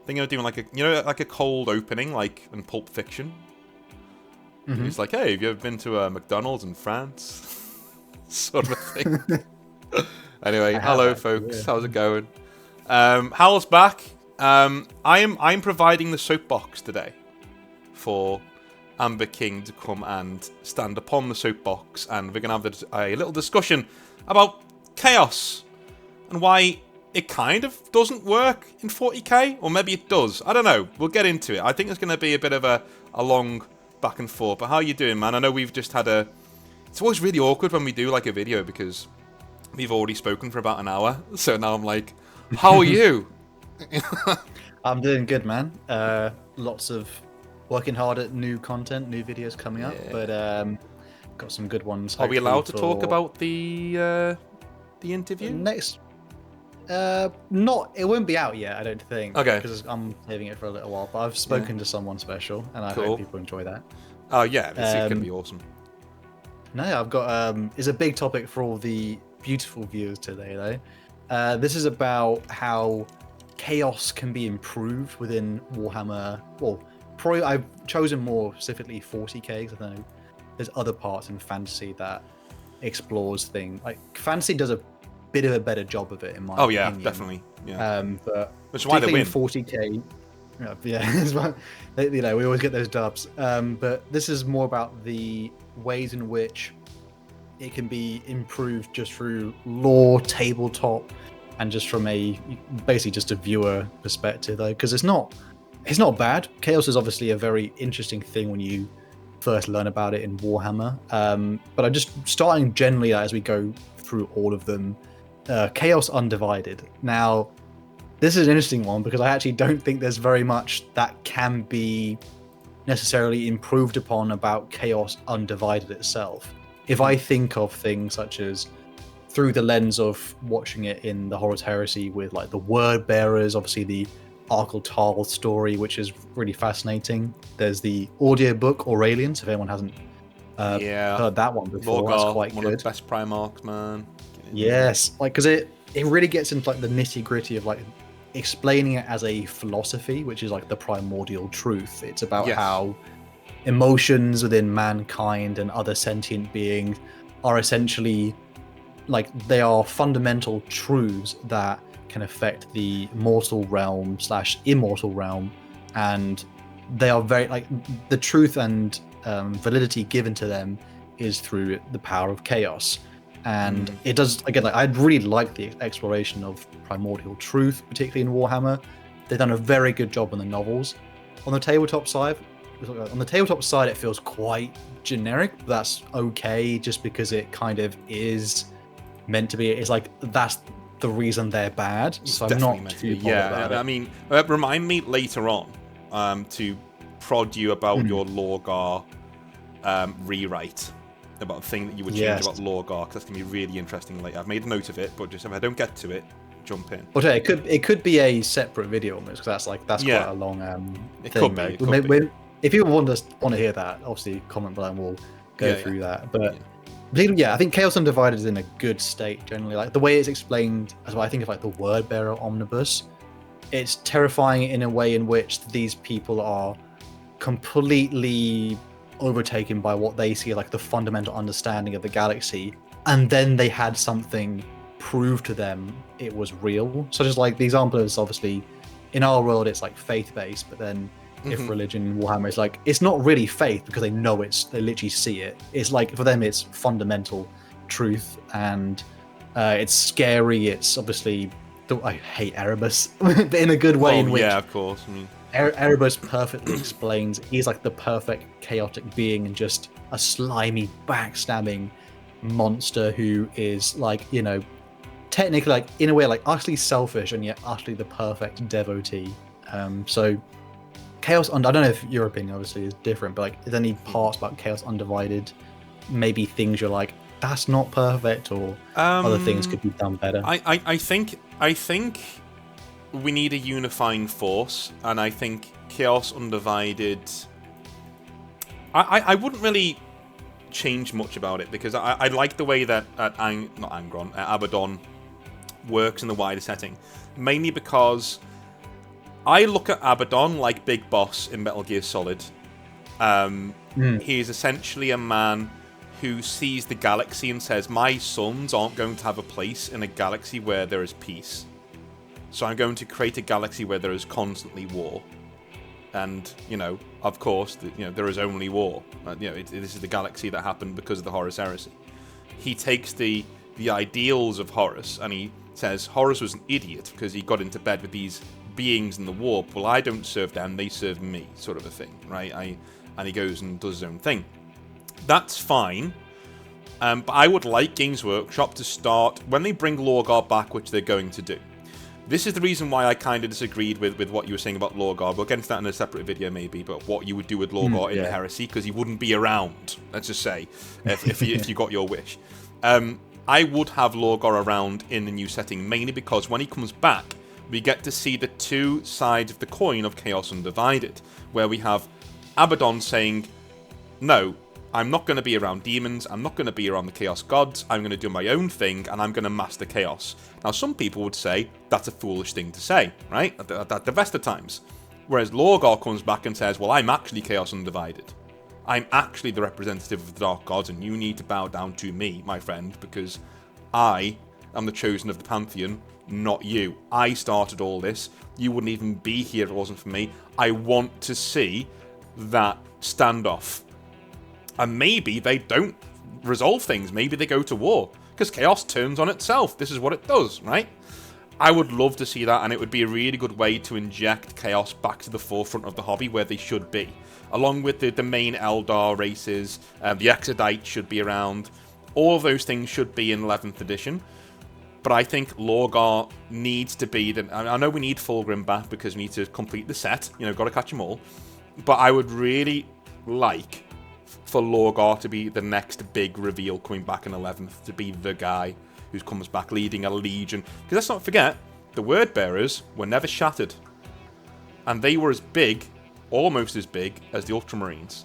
thinking of doing like a cold opening, like in Pulp Fiction. Mm-hmm. It's like, hey, have you ever been to a McDonald's in France? Sort of thing. Anyway, hello folks, how's it going? Hal's back. I'm providing the soapbox today for Amber King to come and stand upon the soapbox, and we're gonna have a little discussion about chaos and why it kind of doesn't work in 40k, or maybe it does. I don't know. We'll get into it. I think it's going to be a bit of a long back and forth. But how you doing, man? I know we've just had It's always really awkward when we do like a video because we've already spoken for about an hour. So now I'm like, how are you? I'm doing good, man. Lots of working hard at new content, new videos coming up, but got some good ones. Are we allowed to talk about the interview next? Not. It won't be out yet, I don't think. Okay. Because I'm saving it for a little while. But I've spoken to someone special, and I hope people enjoy that. Oh yeah, it's gonna be awesome. No, I've got. It's a big topic for all the beautiful viewers today, though. This is about how chaos can be improved within Warhammer. Well, probably I've chosen more specifically 40k because I know there's other parts in fantasy that explores things. Like fantasy does a bit of a better job of it in my opinion. Yeah, definitely. Yeah. But which is why they win. 40k. Yeah, we always get those dubs. But this is more about the ways in which it can be improved just through lore, tabletop, and just from basically just a viewer perspective, though, because it's not bad. Chaos is obviously a very interesting thing when you first learn about it in Warhammer. But I'm just starting generally as we go through all of them. Chaos Undivided. Now, this is an interesting one because I actually don't think there's very much that can be necessarily improved upon about Chaos Undivided itself. If I think of things such as through the lens of watching it in the Horus Heresy with like the Word Bearers, obviously the Arkle Tal story, which is really fascinating. There's the audiobook Aurelians, if anyone hasn't heard that one before. Lorgar, that's quite one good. Of the best Primarchs, man. Yes, like because it really gets into like the nitty gritty of like explaining it as a philosophy, which is like the primordial truth. It's about how emotions within mankind and other sentient beings are essentially like they are fundamental truths that can affect the mortal realm / immortal realm, and they are very like the truth and validity given to them is through the power of chaos. And it does, again, like I'd really like the exploration of primordial truth, particularly in Warhammer. They've done a very good job on the novels. On the tabletop side, it feels quite generic, but that's okay just because it kind of is meant to be. It's like that's the reason they're bad. So I'm not too bothered about it. I mean, remind me later on to prod you about your Lorgar rewrite. About a thing that you would change about Lorgar, because that's going to be really interesting later. I've made a note of it, but just if I don't get to it, jump in. Well, it could be a separate video almost, because that's quite a long it thing. Could be. If you want to hear that, obviously comment below and we'll go through that. But I think Chaos Undivided is in a good state generally. Like the way it's explained, as well, I think of like the Word Bearer Omnibus. It's terrifying in a way in which these people are completely overtaken by what they see like the fundamental understanding of the galaxy, and then they had something prove to them it was real. So just like the example is obviously in our world it's like faith-based, but then if religion in Warhammer is like it's not really faith because they know they literally see it. It's like for them it's fundamental truth, and it's scary. It's obviously I hate Erebus but in a good way in which of course. I mean, Erebus perfectly explains he's like the perfect chaotic being and just a slimy, backstabbing monster who is like, technically like in a way like utterly selfish and yet utterly the perfect devotee. So Chaos, I don't know if your opinion obviously is different, but like is there any parts about Chaos Undivided, maybe things you're like, that's not perfect, or other things could be done better? I think we need a unifying force, and I think Chaos Undivided I wouldn't really change much about it, because I like the way that Abaddon works in the wider setting, mainly because I look at Abaddon like Big Boss in Metal Gear Solid. He is essentially a man who sees the galaxy and says, my sons aren't going to have a place in a galaxy where there is peace. So I'm going to create a galaxy where there is constantly war. And, of course, there is only war. This is the galaxy that happened because of the Horus Heresy. He takes the ideals of Horus and he says, Horus was an idiot because he got into bed with these beings in the warp. Well, I don't serve them, they serve me, sort of a thing, right? And he goes and does his own thing. That's fine. But I would like Games Workshop to start, when they bring Lorgar back, which they're going to do. This is the reason why I kind of disagreed with what you were saying about Lorgar. We'll get into that in a separate video maybe, but what you would do with Lorgar in the Heresy, because he wouldn't be around, let's just say, if you got your wish. I would have Lorgar around in the new setting, mainly because when he comes back, we get to see the two sides of the coin of Chaos Undivided, where we have Abaddon saying, no, I'm not going to be around demons, I'm not going to be around the Chaos Gods, I'm going to do my own thing, and I'm going to master Chaos. Now, some people would say that's a foolish thing to say, right? At the best of times. Whereas Lorgar comes back and says, well, I'm actually Chaos Undivided. I'm actually the representative of the Dark Gods, and you need to bow down to me, my friend, because I am the chosen of the Pantheon, not you. I started all this. You wouldn't even be here if it wasn't for me. I want to see that standoff. And maybe they don't resolve things. Maybe they go to war. Because chaos turns on itself. This is what it does, right? I would love to see that, and it would be a really good way to inject chaos back to the forefront of the hobby where they should be. Along with the main Eldar races, the Exodites should be around. All of those things should be in 11th edition. But I think Lorgar needs to be... I know we need Fulgrim back because we need to complete the set. Got to catch them all. But I would really like for Lorgar to be the next big reveal coming back in 11th, to be the guy who comes back leading a legion. Because let's not forget, the Word Bearers were never shattered. And they were as big, almost as big, as the Ultramarines.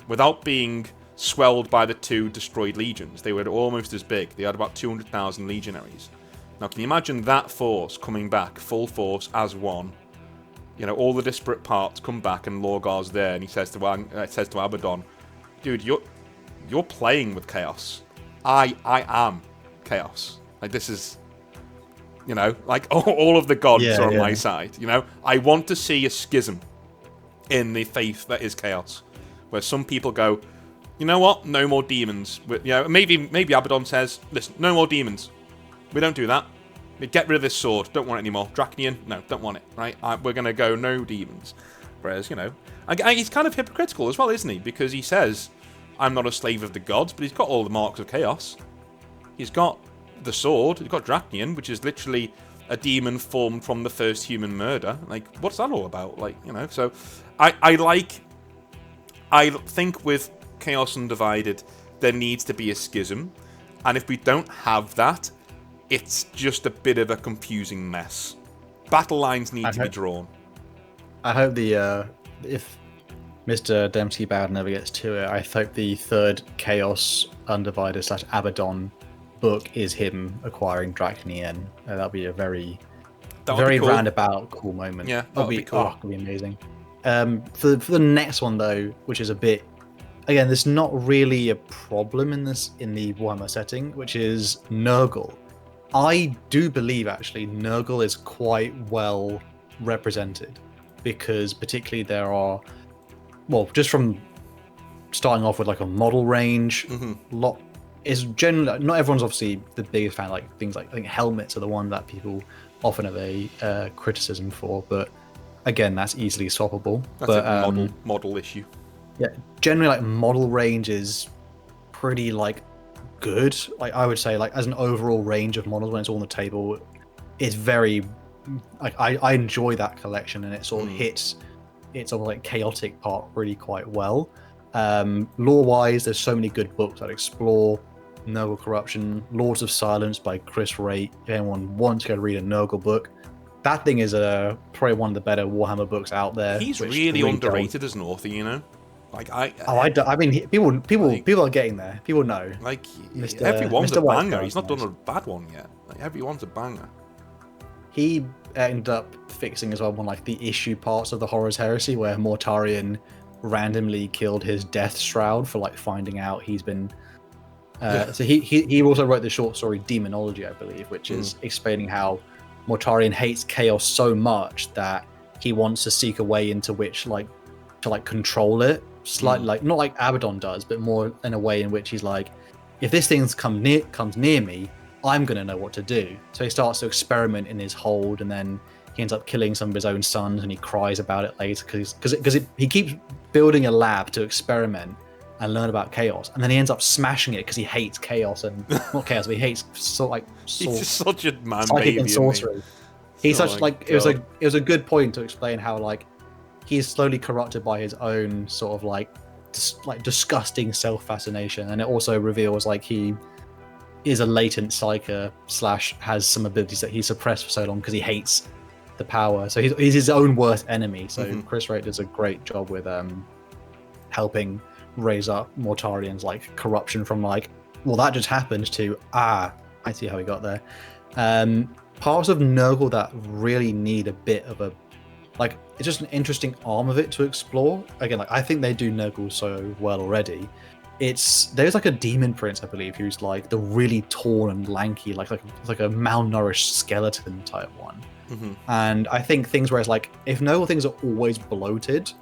Without being swelled by the two destroyed legions. They were almost as big. They had about 200,000 legionaries. Now, can you imagine that force coming back, full force, as one? All the disparate parts come back and Lorgar's there, and he says to Abaddon, dude, you're playing with chaos. I am chaos. Like, this is, like, all of the gods are on my side. I want to see a schism in the faith that is chaos, where some people go, you know what, no more demons. Maybe Abaddon says, listen, no more demons. We don't do that. We get rid of this sword. Don't want it anymore. Draconian, no, don't want it. Right? We're going to go no demons. Whereas, he's kind of hypocritical as well, isn't he? Because he says, I'm not a slave of the gods, but he's got all the marks of chaos. He's got the sword. He's got Draconian, which is literally a demon formed from the first human murder. Like, what's that all about? Like, so I think with Chaos Undivided, there needs to be a schism. And if we don't have that, it's just a bit of a confusing mess. Battle lines need to be drawn. I hope if Mr. Dembski Bowd never gets to it, I hope the third Chaos Undivided / Abaddon book is him acquiring Draconian. That'll be a very cool. Roundabout, cool moment. Yeah, that'll be cool. That'll be amazing. For the next one though, which is a bit, again, there's not really a problem in the Warhammer setting, which is Nurgle. I do believe actually Nurgle is quite well represented, because particularly there are, well, just from starting off with like a model range, is generally, not everyone's obviously the biggest fan. Like things like, I think helmets are the one that people often have a criticism for, but again, that's easily swappable. That's a model issue. Yeah, generally like model range is pretty like good. Like I would say, like as an overall range of models when it's all on the table, it's very like I enjoy that collection, and it sort of hits its sort of like chaotic part really quite well. Lore wise, there's so many good books that explore Nurgle corruption. Lords of Silence by Chris Raitt. If anyone wants to go read a Nurgle book, that thing is probably one of the better Warhammer books out there. He's really underrated as an author, Like I mean, people are getting there. People know. Like everyone's a banger. He's not done a bad one yet. Like everyone's a banger. he ended up fixing as well one like the issue parts of the Horror's Heresy, where Mortarion randomly killed his Death Shroud for like finding out he's been. So he also wrote the short story Demonology, I believe, which is explaining how Mortarion hates chaos so much that he wants to seek a way into which to control it slightly, like not like Abaddon does, but more in a way in which he's like, if this thing comes near me, I'm gonna know what to do. So he starts to experiment in his hold, and then he ends up killing some of his own sons, and he cries about it later because he keeps building a lab to experiment and learn about chaos, and then he ends up smashing it because he hates chaos and not chaos, but he hates he's just such a man psychic baby and sorcery. He's Oh such my it was a good point to explain how like he's slowly corrupted by his own sort of like disgusting self-fascination, and it also reveals like he is a latent psyker / has some abilities that he suppressed for so long because he hates the power. So he's his own worst enemy. So Chris Wright does a great job with helping raise up Mortarion's like corruption from like, well, that just happened to I see how he got there. Parts of Nurgle that really need a bit of a like, it's just an interesting arm of it to explore. Again, like I think they do Nurgle so well already. There's like a demon prince, I believe, who's like the really tall and lanky, like a malnourished skeleton type one. And I think things where it's like, if Nurgle things are always bloated,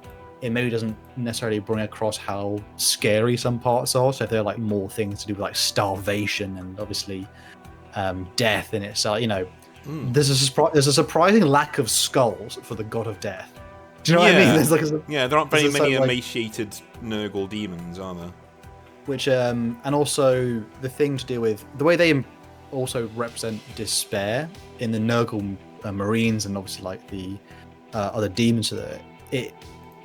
it maybe doesn't necessarily bring across how scary some parts are. So if there are like more things to do with like starvation and obviously death in itself, you know, there's a surprising lack of skulls for the god of death. Do you know what I mean? There aren't very many emaciated Nurgle demons, are there? Which and also the thing to do with the way they also represent despair in the Nurgle Marines and obviously like the other demons of it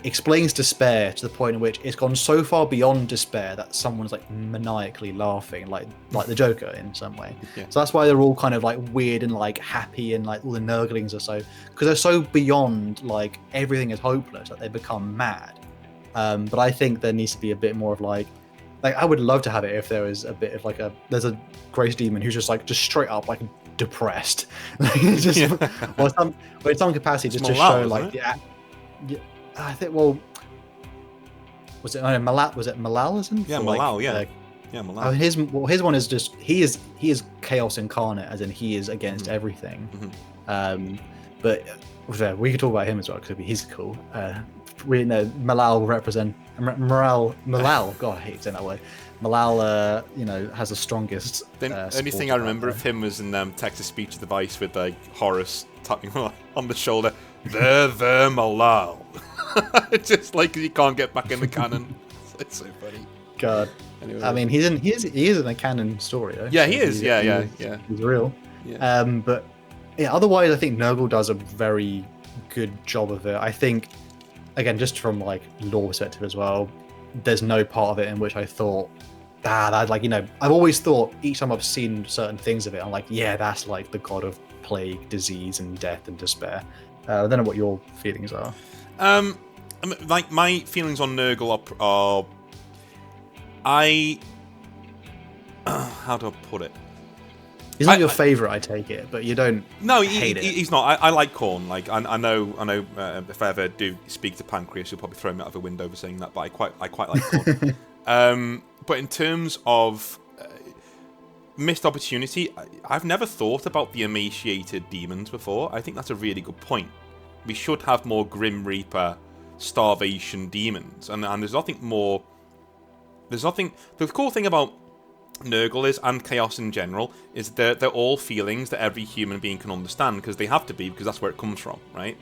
explains despair to the point in which it's gone so far beyond despair that someone's like maniacally laughing, like the Joker in some way. So that's why they're all kind of like weird and like happy, and like all the Nurglings are so, because they're so beyond like everything is hopeless that they become mad. But I think there needs to be a bit more of like I would love to have it if there was a bit of there's a Grace Demon who's just straight up like depressed, just or in some capacity just to show like I think, well, was it Malal? Was it Malalism? Yeah, Malal. Malal. His one is just he is chaos incarnate, as in he is against everything. But we could talk about him as well because he's cool. We know Malal Malal. God, I hate saying that word. Malal, has the strongest. The only thing I remember of him was in Text to Speech device with like Horus tapping on the shoulder. There, Malal. It's just like he can't get back in the canon. It's so funny. God. Anyway. I mean, he is in a canon story. Though, yeah, so he is. Yeah. He's real. Yeah. But yeah, otherwise, I think Nurgle does a very good job of it. I think, again, just from like lore perspective as well, there's no part of it in which I thought, I've always thought each time I've seen certain things of it, I'm like, yeah, that's like the god of plague, disease, and death and despair. I don't know what your feelings are. Like my feelings on Nurgle are how do I put it? He's not your favorite, I take it, but you don't. No, hate it. He's not. I like Khorne. Like I know. If I ever do speak to Pancreas, he'll probably throw me out of a window for saying that. But I quite like Khorne. But in terms of missed opportunity, I've never thought about the emaciated demons before. I think that's a really good point. We should have more Grim Reaper, starvation demons, and there's nothing more. There's nothing. The cool thing about Nurgle is, and chaos in general, is they're all feelings that every human being can understand, because they have to be, because that's where it comes from, right?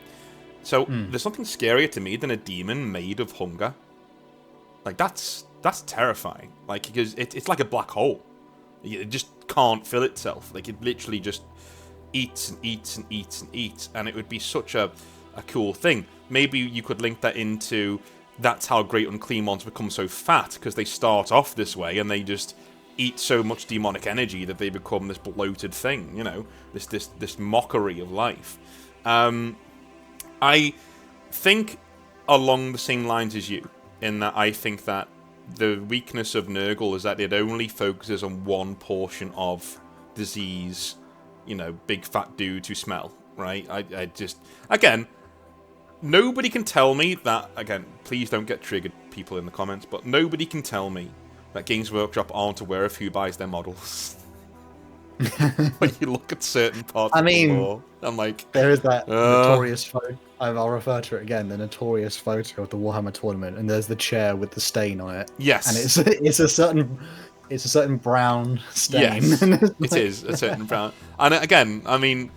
So there's nothing scarier to me than a demon made of hunger. Like that's terrifying. Like, because it's like a black hole. It just can't fill itself. Like it literally just eats and eats and eats and eats, and it would be such a cool thing. Maybe you could link that into that's how Great Unclean Ones become so fat, because they start off this way and they just eat so much demonic energy that they become this bloated thing, this mockery of life. I think along the same lines as you, in that I think that the weakness of Nurgle is that it only focuses on one portion of disease, big fat dude who smell. right? I just, again, nobody can tell me that, again, please don't get triggered, people in the comments, but nobody can tell me that Games Workshop aren't aware of who buys their models. When you look at certain parts of the lore, I'm like... There is that notorious photo, I'll refer to it again, the notorious photo of the Warhammer tournament, and there's the chair with the stain on it. Yes. And it's a certain brown stain. Yes, it is a certain brown. And again, I mean...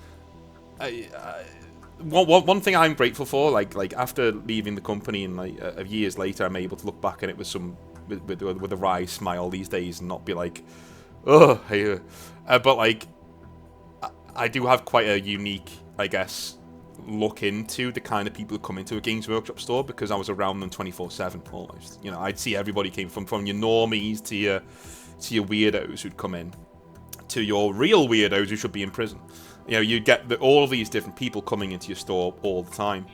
one thing I'm grateful for, like after leaving the company and like years later, I'm able to look back and it was some with a wry smile these days and not be like, oh, hey, but like I do have quite a unique, I guess, look into the kind of people who come into a Games Workshop store because I was around them 24/7 almost. You know, I'd see everybody came from your normies to your weirdos who'd come in, to your real weirdos who should be in prison. You know, you get all of these different people coming into your store all the time,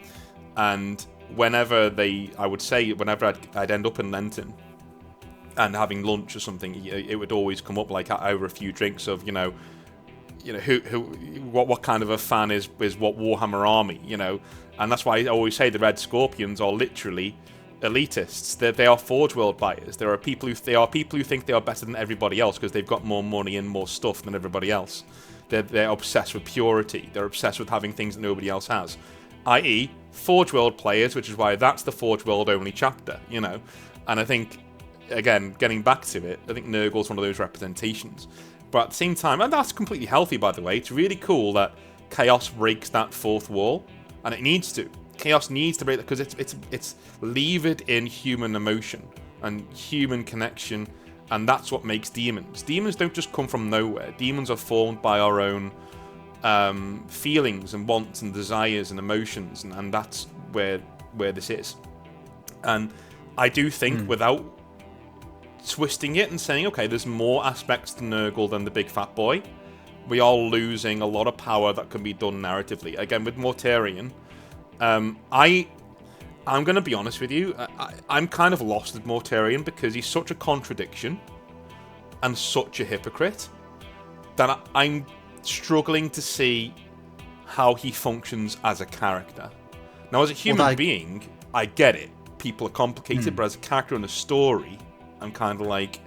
and whenever I'd end up in Lenton and having lunch or something, it would always come up like over a few drinks of, what kind of a fan is what Warhammer army, and that's why I always say the Red Scorpions are literally elitists. They are Forge World buyers. There are people who think they are better than everybody else because they've got more money and more stuff than everybody else. They're obsessed with purity. They're obsessed with having things that nobody else has, i.e. Forge World players, which is why that's the Forge World only chapter, And I think, again, getting back to it, I think Nurgle's one of those representations. But at the same time, and that's completely healthy, by the way, it's really cool that Chaos breaks that fourth wall, and it needs to. Chaos needs to break that because it's levered in human emotion and human connection. And that's what makes demons. Demons don't just come from nowhere. Demons are formed by our own feelings and wants and desires and emotions, and that's where this is. And I do think without twisting it and saying, okay, there's more aspects to Nurgle than the big fat boy, we are losing a lot of power that can be done narratively. Again, with Mortarion, I'm going to be honest with you, I'm kind of lost with Mortarion because he's such a contradiction and such a hypocrite that I'm struggling to see how he functions as a character. Now, as a human being, I get it. People are complicated, but as a character in a story, I'm kind of like,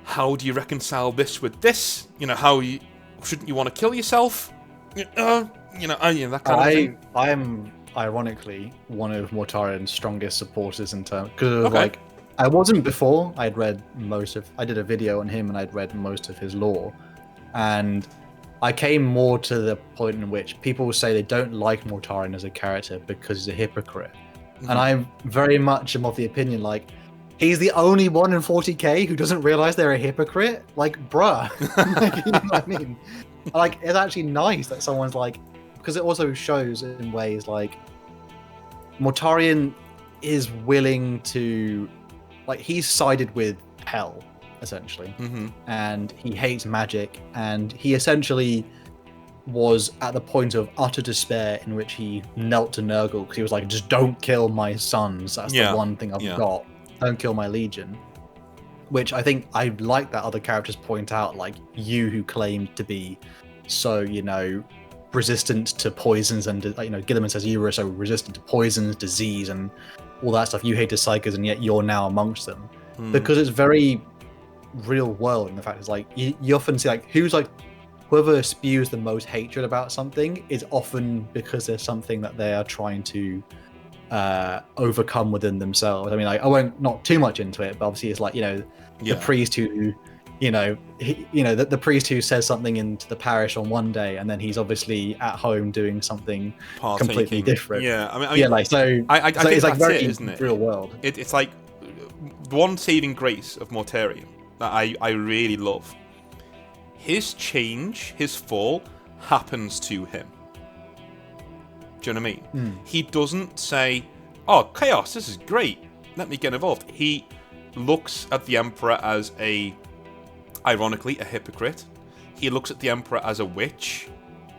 how do you reconcile this with this? Shouldn't you want to kill yourself? That kind of thing. I am ironically one of Mortarion's strongest supporters in terms, because I wasn't before. I did a video on him and I'd read most of his lore, and I came more to the point in which people say they don't like Mortarion as a character because he's a hypocrite. And I very much am of the opinion, like, he's the only one in 40k who doesn't realize they're a hypocrite. Like, bruh. You know what I mean? Like, it's actually nice that someone's like, because it also shows in ways like Mortarion is willing to, like, he's sided with hell, essentially. And he hates magic, and he essentially was at the point of utter despair in which he knelt to Nurgle because he was like, just don't kill my sons. That's the one thing I've got. Don't kill my legion. Which I think I like that other characters point out, like, you who claim to be so, resistant to poisons, and Gilliman says you were so resistant to poisons, disease, and all that stuff. You hate the psychers, and yet you're now amongst them. Because it's very real world, and the fact is, like, you often see, like, whoever spews the most hatred about something is often because there's something that they are trying to overcome within themselves. I mean, like, I won't not too much into it, but obviously it's like, the priest who, the priest who says something into the parish on one day, and then he's obviously at home doing something completely different. Yeah, I mean, I think it's like very isn't it? Real world. It's like the one saving grace of Mortarion that I really love. His change, his fall, happens to him. Do you know what I mean? He doesn't say, oh, Chaos, this is great, let me get involved. He looks at the Emperor as ironically, a hypocrite. He looks at the Emperor as a witch,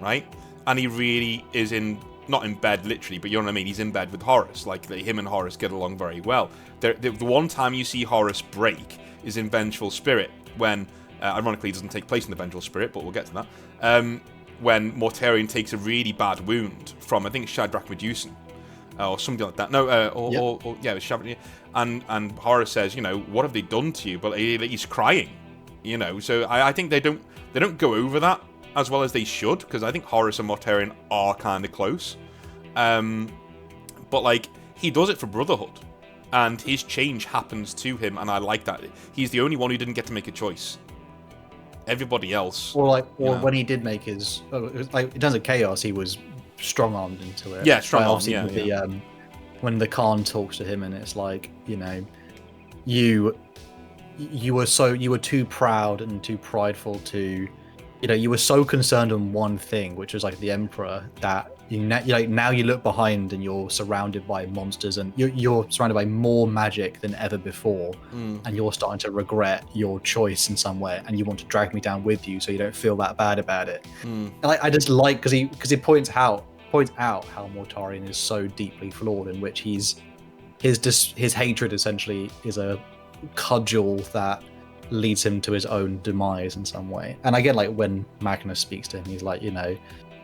right? And he really is not in bed literally, but you know what I mean? He's in bed with Horus. Like, him and Horus get along very well. The one time you see Horus break is in Vengeful Spirit, when, ironically, it doesn't take place in the Vengeful Spirit, but we'll get to that. when Mortarion takes a really bad wound from, I think, Shadrach Medusan, or something like that. No, it was Shadrach. And Horus says, what have they done to you? But he's crying, So I think they don't go over that as well as they should, because I think Horus and Mortarion are kind of close. But like, he does it for Brotherhood, and his change happens to him, and I like that. He's the only one who didn't get to make a choice. Everybody else, when he did make his, in terms of chaos, he was strong-armed into it. Yeah, strong-armed. Yeah. When the Khan talks to him, and it's like, you were too proud and too prideful to, you were so concerned on one thing, which was like the Emperor, that now you look behind and you're surrounded by monsters, and you're surrounded by more magic than ever before, and you're starting to regret your choice in some way, and you want to drag me down with you so you don't feel that bad about it. And I just like, because he points out how Mortarion is so deeply flawed, in which his hatred essentially is a cudgel that leads him to his own demise in some way. And I get, like, when Magnus speaks to him, he's like,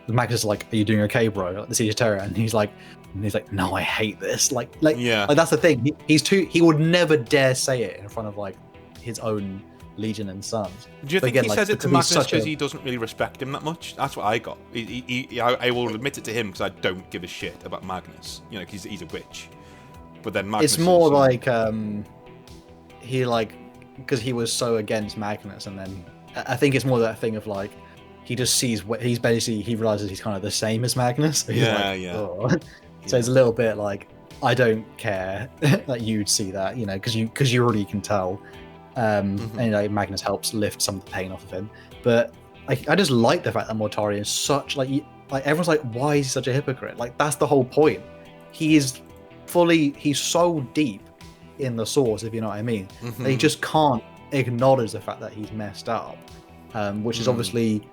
Magnus is like, "Are you doing okay, bro?" Like, the Siege of Terror, and he's like, "No, I hate this." Like that's the thing. He would never dare say it in front of like his own Legion and Sons. Do you think he says it to Magnus because he doesn't really respect him that much? That's what I got. I will admit it to him because I don't give a shit about Magnus. Because he's a witch. But then Magnus. It's more like because he was so against Magnus, and then I think it's more that thing of like, he just sees he realizes he's kind of the same as Magnus. So oh. So it's a little bit like, I don't care that you'd see that, because you already can tell. And Magnus helps lift some of the pain off of him. But I just like the fact that Mortarion is such like everyone's like, why is he such a hypocrite? Like, that's the whole point. He's so deep in the source, if you know what I mean. That he just can't acknowledge the fact that he's messed up, which is obviously.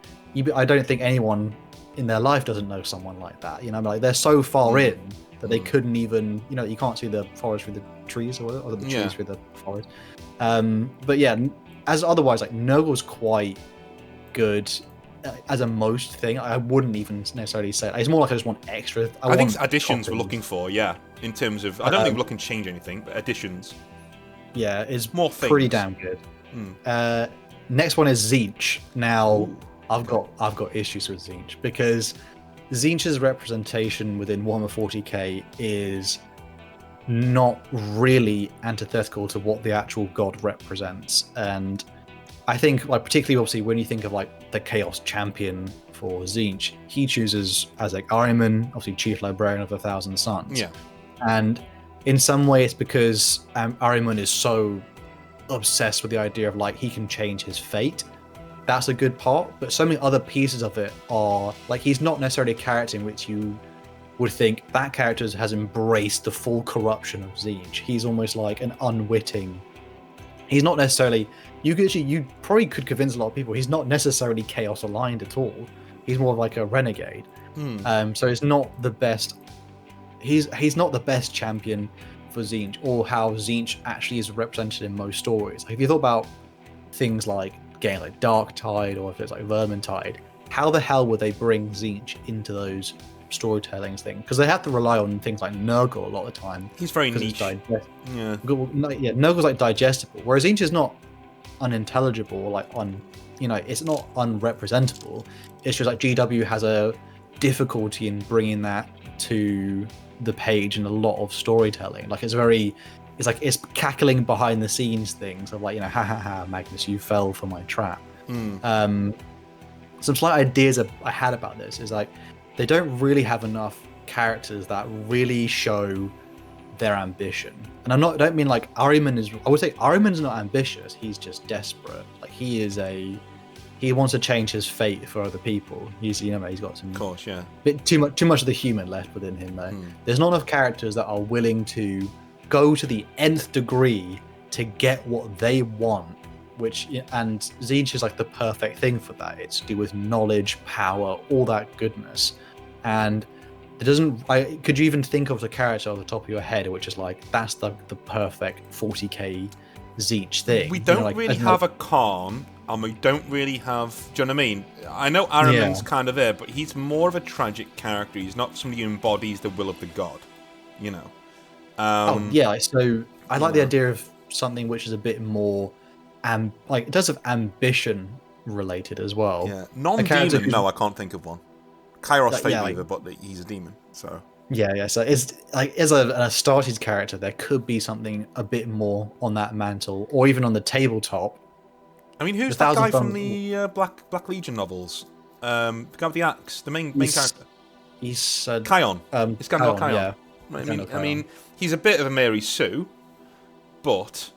I don't think anyone in their life doesn't know someone like that. Like, they're so far in that they couldn't even. You can't see the forest through the trees, or the trees through the forest. But yeah, as otherwise, like, Nurgle's quite good as a most thing. I wouldn't even necessarily say it's more like I just want extra. I think it's additions we're looking for. Yeah, in terms of, I don't think we're looking to change anything, but additions. Yeah, it's more things. Pretty damn good. Next one is Tzeentch. Now. Ooh. I've got issues with Tzeentch, because Tzeentch's representation within Warhammer 40k is not really antithetical to what the actual god represents. And I think, like, particularly obviously when you think of like the Chaos Champion for Tzeentch, he chooses Azek Ahriman, obviously Chief Librarian of the Thousand Suns. Yeah. And in some way it's because Ahriman is so obsessed with the idea of like he can change his fate. That's a good part, but so many other pieces of it are like, he's not necessarily a character in which you would think that character has embraced the full corruption of Tzeentch. He's almost like an unwitting. He's not necessarily. You probably could convince a lot of people he's not necessarily chaos aligned at all. He's more like a renegade. So it's not the best. He's not the best champion for Tzeentch, or how Tzeentch actually is represented in most stories. Like, if you thought about things like getting like Darktide, or if it's like Vermintide, how the hell would they bring Tzeentch into those storytelling things? Because they have to rely on things like Nurgle a lot of the time. He's very niche. Nurgle's like digestible, whereas Tzeentch is not unintelligible, or like it's not unrepresentable. It's just like GW has a difficulty in bringing that to the page in a lot of storytelling. Like, it's cackling behind the scenes things of like, ha ha ha, Magnus, you fell for my trap. Some slight ideas I had about this is like, they don't really have enough characters that really show their ambition. And I don't mean like Ahriman is. I would say Ahriman's not ambitious. He's just desperate. Like, he wants to change his fate for other people. He's got some. Of course, yeah. Bit too much of the human left within him though. There's not enough characters that are willing to go to the nth degree to get what they want, and Tzeentch is like the perfect thing for that. It's to do with knowledge, power, all that goodness. And it doesn't. Could you even think of the character off the top of your head which is like, that's the perfect 40k Tzeentch thing. We don't really have a Khorne, and we don't really have... Do you know what I mean? I know Ahriman's kind of there, but he's more of a tragic character. He's not somebody who embodies the will of the god, you know. So I like the idea of something which is a bit more... it does have ambition related as well. Yeah, non-demon, no, I can't think of one. Kairos Fate Weaver, but he's a demon, so... Yeah. So it's like as an Astartes character, there could be something a bit more on that mantle, or even on the tabletop. I mean, who's that guy from the Black Legion novels? The guy with the axe, the main character. He's Kion. It's Gandalf Kion. Yeah. I mean, he's a bit of a Mary Sue, but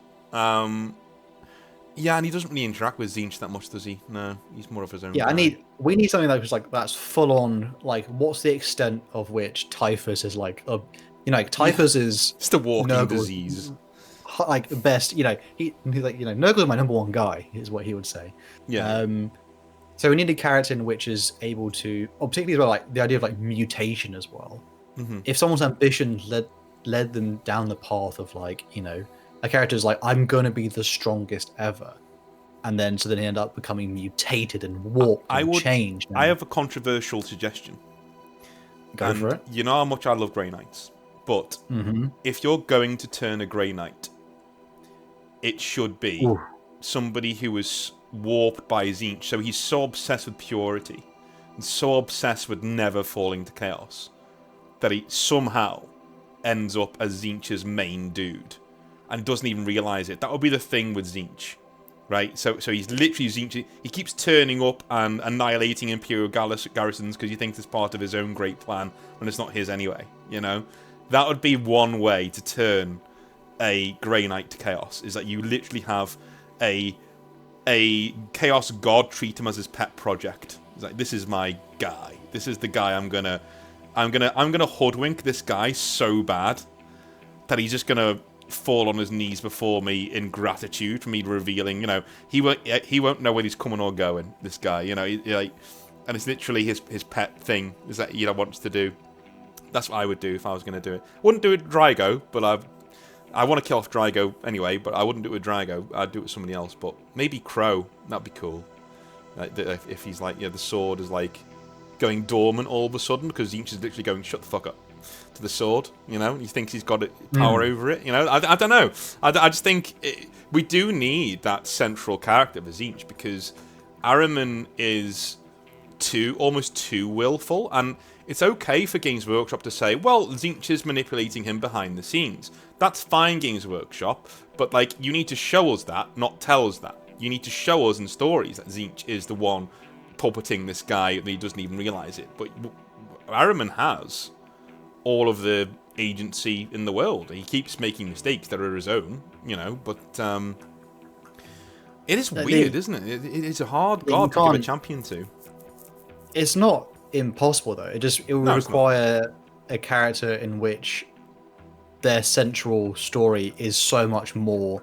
yeah, and he doesn't really interact with Tzeentch that much, does he? No, he's more of his own. Yeah, guy. We need something that's full on. Like, what's the extent of which typhus is like a, typhus is just a walking disease. Like the best, he's like, Nurgle is my number one guy, is what he would say. Yeah. So we need a character in which is able to, particularly as well, like the idea of like mutation as well. Mm-hmm. If someone's ambition led them down the path of like, a character's like, I'm gonna be the strongest ever, and then they end up becoming mutated and warped and changed. I have a controversial suggestion. Go for it. You know how much I love Grey Knights, but if you're going to turn a Grey Knight, it should be somebody who is warped by Tzeentch. So he's so obsessed with purity and so obsessed with never falling to chaos that he somehow ends up as Tzeentch's main dude and doesn't even realize it. That would be the thing with Tzeentch, right? So he's literally Tzeentch. He keeps turning up and annihilating Imperial garrisons because he thinks it's part of his own great plan when it's not his anyway. That would be one way to turn a Grey Knight to chaos, is that you literally have a chaos god treat him as his pet project. It's like, this is my guy. This is the guy I'm gonna hoodwink this guy so bad that he's just gonna fall on his knees before me in gratitude for me revealing. He won't know whether he's coming or going. This guy, and it's literally his pet thing is that wants to do. That's what I would do if I was going to do it. Wouldn't do it with Drago, but I want to kill off Drago anyway, but I wouldn't do it with Drago. I'd do it with somebody else, but maybe Crow. That'd be cool. If he's like, the sword is like going dormant all of a sudden because Tzeentch is literally going, shut the fuck up to the sword, he thinks he's got power over it, I don't know. I just think we do need that central character for Tzeentch, because Ahriman is almost too willful, and it's okay for Games Workshop to say, well, Tzeentch is manipulating him behind the scenes. That's fine, Games Workshop, but you need to show us that, not tell us that. You need to show us in stories that Tzeentch is the one puppeting this guy and he doesn't even realize it. But Ahriman has all of the agency in the world. He keeps making mistakes that are his own, but it is weird, isn't it? It is a hard god to give a champion to. It's not impossible, though. It would require a character in which their central story is so much more,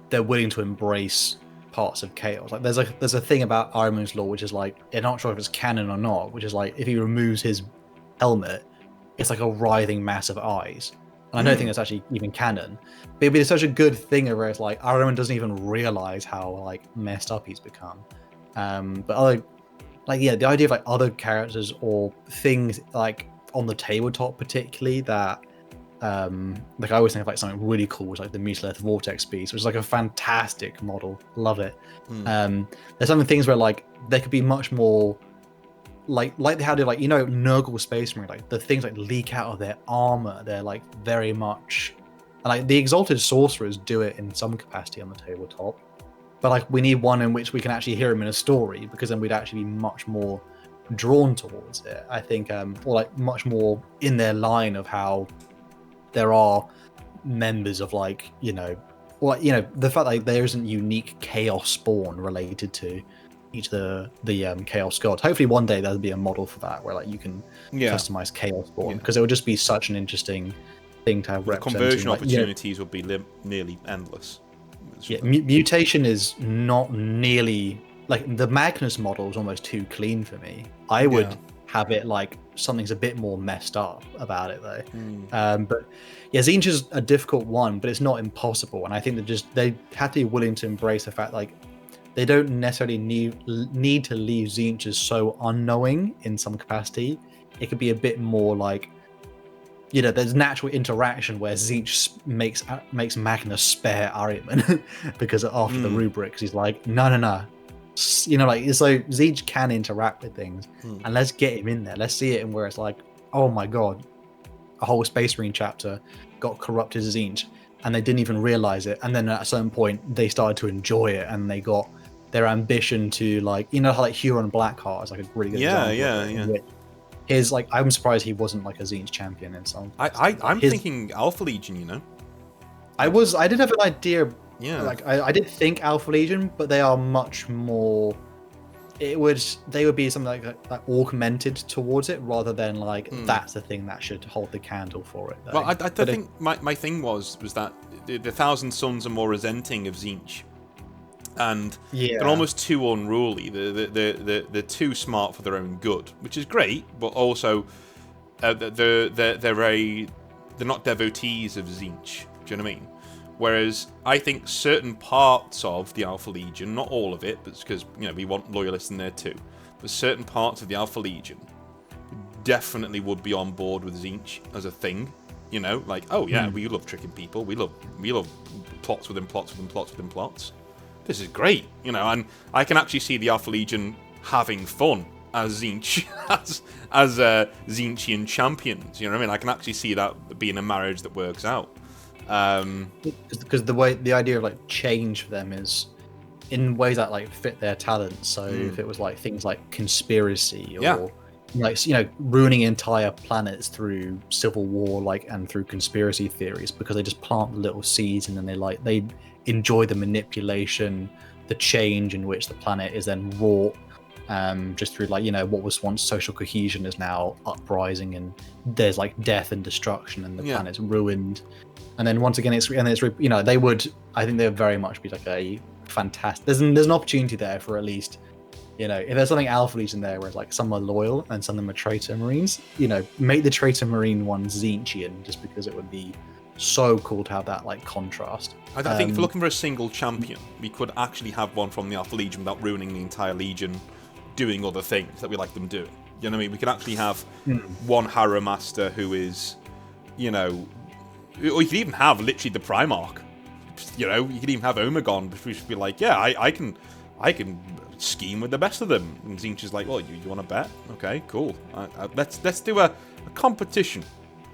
they're willing to embrace parts of chaos. Like there's a thing about Ahriman's lore which is like, I'm not sure if it's canon or not, which is like, if he removes his helmet, it's like a writhing mass of eyes. And I don't think that's actually even canon. But it'd be such a good thing where it's like Ahriman doesn't even realize how messed up he's become. But the idea of other characters or things on the tabletop particularly that I always think of something really cool was the Mutileth Vortex Beast, which is a fantastic model. Love it. There's some things where there could be much more like they had Nurgle Space Marine, the things leak out of their armor. They're very much, and the Exalted Sorcerers do it in some capacity on the tabletop. But we need one in which we can actually hear him in a story, because then we'd actually be much more drawn towards it, I think, or much more in their line of how there are members of the fact there isn't unique chaos spawn related to each of the chaos gods. Hopefully one day there'll be a model for that where you can customize chaos spawn, because it would just be such an interesting thing to have represented. Conversion opportunities would be nearly endless. Mutation is not nearly the Magnus model is almost too clean for me. I would have it something's a bit more messed up about it though. But yeah, Tzeentch is a difficult one, but it's not impossible. And I think they have to be willing to embrace the fact like they don't necessarily need to leave Tzeentch as so unknowing in some capacity. It could be a bit more like, you know, there's natural interaction where Tzeentch makes Magnus spare Ahriman because after the rubrics, he's like, no. You know, like, so Tzeentch can interact with things, and let's get him in there. Let's see it in where it's like, oh my god, a whole Space Marine chapter got corrupted Tzeentch, and they didn't even realize it. And then at a certain point, they started to enjoy it, and they got their ambition to, like, you know how like Huron Blackheart is like a really good example. Yeah. His, like, I'm surprised he wasn't like a Tzeentch champion in some. I'm thinking Alpha Legion, you know. I did have an idea. Yeah, like I did think Alpha Legion, but they are much more. They would be something like augmented towards it rather than like that's the thing that should hold the candle for it. Though. Well, I think my thing was that the Thousand Sons are more resenting of Tzeentch, and they're almost too unruly. They're too smart for their own good, which is great, but also they're not devotees of Tzeentch. Do you know what I mean? Whereas I think certain parts of the Alpha Legion, not all of it, but because, you know, we want loyalists in there too, but certain parts of the Alpha Legion definitely would be on board with Tzeentch as a thing. You know, like, oh yeah, we love tricking people, we love plots within plots within plots within plots. This is great, you know, and I can actually see the Alpha Legion having fun as Tzeentch, as Tzeentchian champions. You know what I mean? I can actually see that being a marriage that works out. Because the idea of like change for them is in ways that like fit their talents. So if it was like things like conspiracy or like, you know, ruining entire planets through civil war, like, and through conspiracy theories, because they just plant little seeds and then they enjoy the manipulation, the change in which the planet is then wrought, just through, like, you know, what was once social cohesion is now uprising, and there's like death and destruction, and the planet's ruined. And then once again, it's you know, I think they would very much be like a fantastic. There's an opportunity there for at least, you know, if there's something Alpha Legion there where it's like some are loyal and some of them are traitor Marines, you know, make the traitor Marine one Tzeentchian, just because it would be so cool to have that like contrast. I think if you're looking for a single champion, we could actually have one from the Alpha Legion without ruining the entire Legion doing other things that we like them doing. You know what I mean? We could actually have one Harrow Master who is, you know, or you could even have literally the Primarch. You know, you could even have Omegon, which would be like, yeah, I can scheme with the best of them. And Tzeentch is like, well, you want to bet? Okay, cool. Let's do a competition,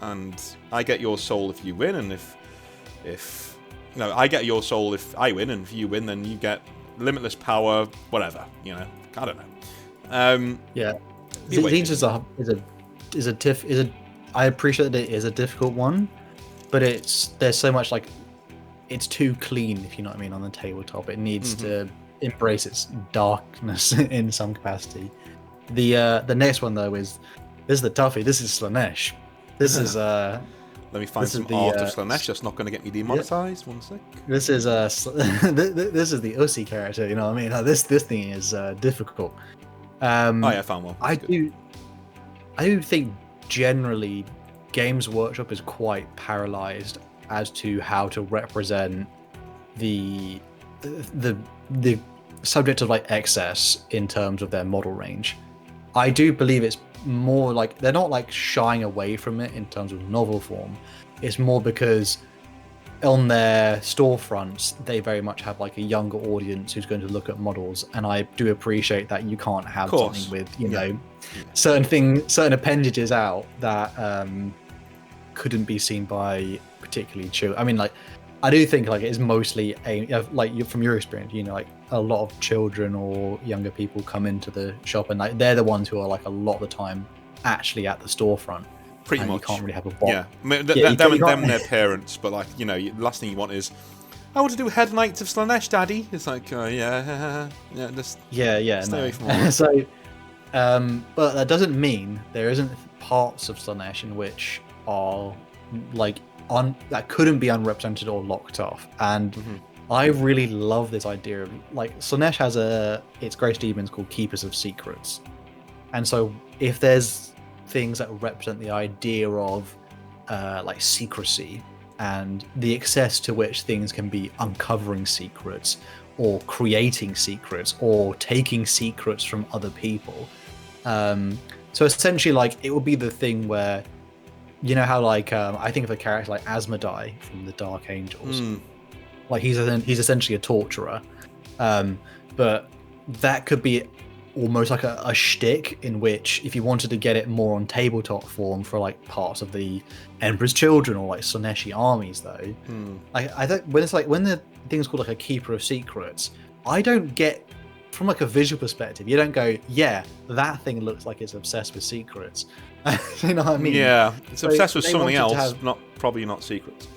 and I get your soul if you win, and if no, I get your soul if I win, and if you win, then you get limitless power, whatever. You know, I don't know. Tzeentch I appreciate that it is a difficult one. But there's so much, like, it's too clean, if you know what I mean, on the tabletop. It needs to embrace its darkness in some capacity. The next one though is the toughie. This is Slaanesh. This is Let me find some art of Slaanesh. That's not going to get me demonetized. One sec. This is this is the Ussi character. You know what I mean? This thing is difficult. I found one. I do think generally Games Workshop is quite paralyzed as to how to represent the subject of like excess in terms of their model range. I do believe it's more like they're not like shying away from it in terms of novel form. It's more because on their storefronts they very much have like a younger audience who's going to look at models, and I do appreciate that you can't have something with, you know, certain appendages out that couldn't be seen by particularly children. I mean, like, I do think like it's mostly like, from your experience, you know, like a lot of children or younger people come into the shop, and like they're the ones who are like a lot of the time actually at the storefront. Pretty much. You can't really have a bot. Yeah, I mean, them and their parents, but like, you know, the last thing you want is, I want to do Head Knights of Slaanesh, Daddy. It's like, just stay away from all that. So, but that doesn't mean there isn't parts of Slaanesh in which are like that couldn't be unrepresented or locked off, and I really love this idea of, like, Slaanesh has its Grace Demons called Keepers of Secrets, and so if there's things that represent the idea of like secrecy and the excess to which things can be uncovering secrets or creating secrets or taking secrets from other people. So essentially, like, it would be the thing where, you know how, like, I think of a character like Asmodai from the Dark Angels. Like, he's essentially a torturer. But that could be almost like a shtick in which, if you wanted to get it more on tabletop form for, like, parts of the Emperor's Children or, like, Slaaneshi armies, though, I think when the thing's called, like, a Keeper of Secrets, I don't get, from, like, a visual perspective, you don't go, yeah, that thing looks like it's obsessed with secrets. You know what I mean? Yeah, it's obsessed with something else, have, probably not secrets.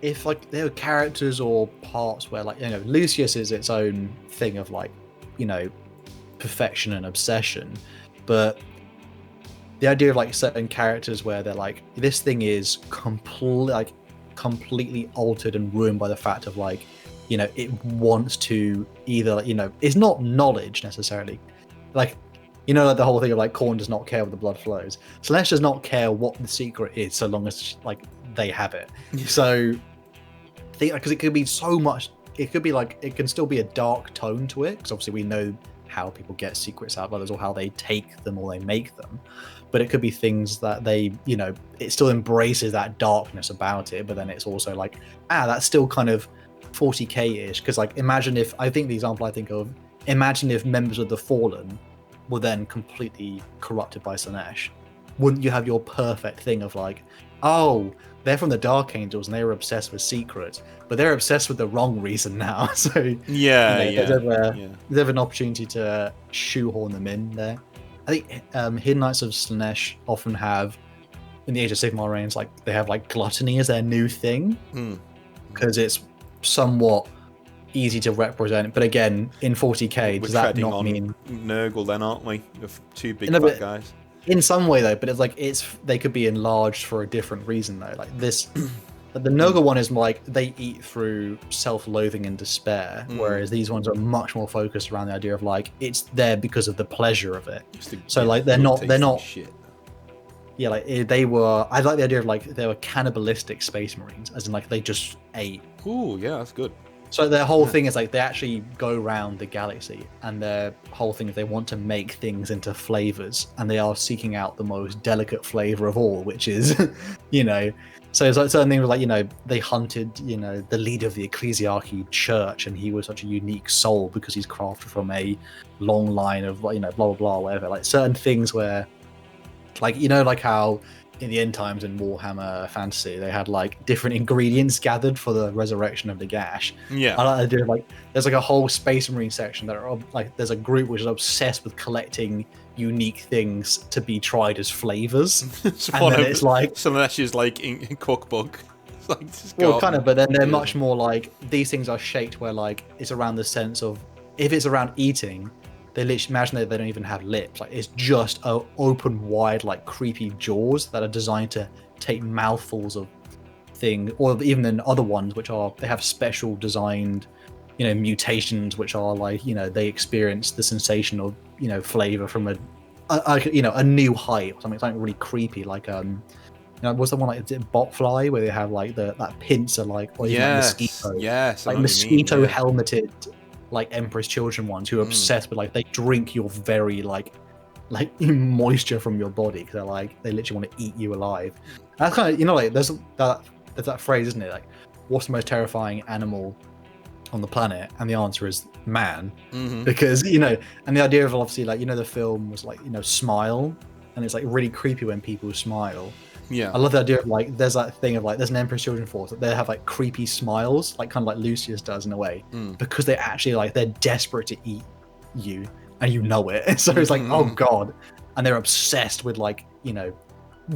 If, like, there were characters or parts where, like, you know, Lucius is its own thing of, like, you know, perfection and obsession, but the idea of, like, certain characters where they're like, this thing is completely altered and ruined by the fact of, like, you know, it wants to either, you know, it's not knowledge necessarily, like, you know, like the whole thing of, like, Khorne does not care where the blood flows. Slaanesh does not care what the secret is so long as, like, they have it. So, because it could be so much, it could be like, it can still be a dark tone to it, because obviously we know how people get secrets out of others or how they take them or they make them. But it could be things that they, you know, it still embraces that darkness about it, but then it's also like, that's still kind of 40k-ish. Because, like, imagine if, I think the example I think of, imagine if members of the Fallen were then completely corrupted by Slaanesh. Wouldn't you have your perfect thing of, like, oh, they're from the Dark Angels and they were obsessed with secrets, but they're obsessed with the wrong reason now. So there's ever an opportunity to shoehorn them in there. I think Hidden Knights of Slaanesh often have, in the Age of Sigmar reigns, like, they have, like, gluttony as their new thing, because it's somewhat easy to represent. But again, in 40k, does that not mean Nurgle then, aren't we? With two big fat guys. In some way, though, but it's like, they could be enlarged for a different reason, though. Like this, the Nurgle one is like, they eat through self-loathing and despair, whereas these ones are much more focused around the idea of, like, it's there because of the pleasure of it. So, like, they're not. Shit. Yeah, like, they were. I like the idea of, like, they were cannibalistic space marines, as in, like, they just ate. Ooh, yeah, that's good. So their whole thing is, like, they actually go around the galaxy, and their whole thing is they want to make things into flavors, and they are seeking out the most delicate flavor of all, which is, you know, so it's like certain things like, you know, they hunted, you know, the leader of the ecclesiarchy church, and he was such a unique soul because he's crafted from a long line of, you know, blah blah blah, whatever. Like certain things where, like, you know, like how in the end times in Warhammer Fantasy, they had, like, different ingredients gathered for the resurrection of the Gash. Yeah. I like the idea of, like, there's, like, a whole Space Marine section that are, like, there's a group which is obsessed with collecting unique things to be tried as flavors. It's and then it's like, Slaanesh like in cookbook. It's like, well, kind of, but then they're much more like, these things are shaped where, like, it's around the sense of, if it's around eating, they literally, imagine that they don't even have lips. Like, it's just open wide, like, creepy jaws that are designed to take mouthfuls of thing, or even in other ones which are, they have special designed, you know, mutations which are like, you know, they experience the sensation of, you know, flavor from a you know, a new height or something really creepy, like you know, what's the one, like, is it Botfly, where they have, like, that pincer, like, or even like mosquito, like mosquito helmeted, like, Emperor's Children ones who are obsessed with, like, they drink your very, like moisture from your body, because they're like, they literally want to eat you alive. And that's kind of, you know, like, there's that phrase, isn't it, like, what's the most terrifying animal on the planet? And the answer is man. Because, you know, and the idea of, obviously, like, you know, the film was like, you know, Smile, and it's like really creepy when people smile. Yeah, I love the idea of, like, there's that thing of, like, there's an Emperor's Children force that they have, like, creepy smiles, like, kind of like Lucius does in a way, because they actually, like, they're desperate to eat you, and you know it. So it's like, oh god, and they're obsessed with, like, you know,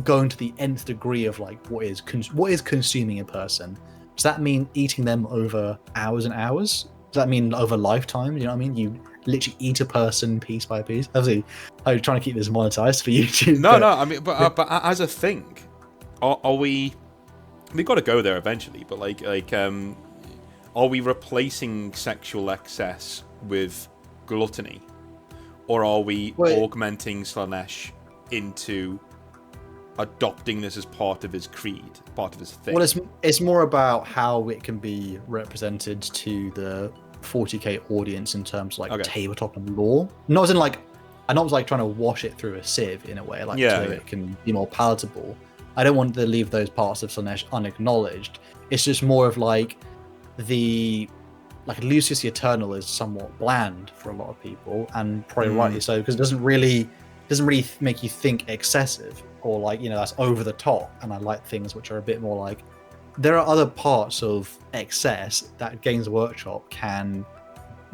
going to the nth degree of, like, what is consuming a person. Does that mean eating them over hours and hours? Does that mean over lifetime? You know what I mean? You literally eat a person piece by piece. Obviously, I'm trying to keep this monetized for YouTube. No, I mean, but as a thing, are we? We've got to go there eventually. But like, are we replacing sexual excess with gluttony, or are we augmenting Slaanesh into adopting this as part of his creed, part of his thing. Well, it's more about how it can be represented to the 40k audience in terms of like tabletop and lore. Not as in like, I'm not like trying to wash it through a sieve in a way, like so it can be more palatable. I don't want to leave those parts of Slaanesh unacknowledged. It's just more of like Lucius the Eternal is somewhat bland for a lot of people, and probably rightly so, because it doesn't really make you think excessive or like, that's over the top. And I like things which are a bit more like, there are other parts of excess that Games Workshop can,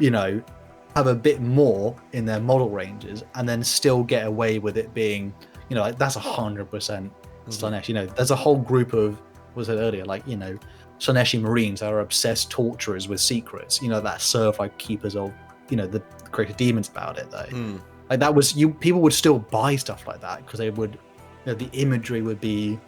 have a bit more in their model ranges and then still get away with it being, like that's 100% Slaanesh. There's a whole group of, what I said earlier, like, Slaaneshi Marines that are obsessed torturers with secrets, that serve like keepers of, the created demons about it though. Like that was, people would still buy stuff like that because they would, the imagery would be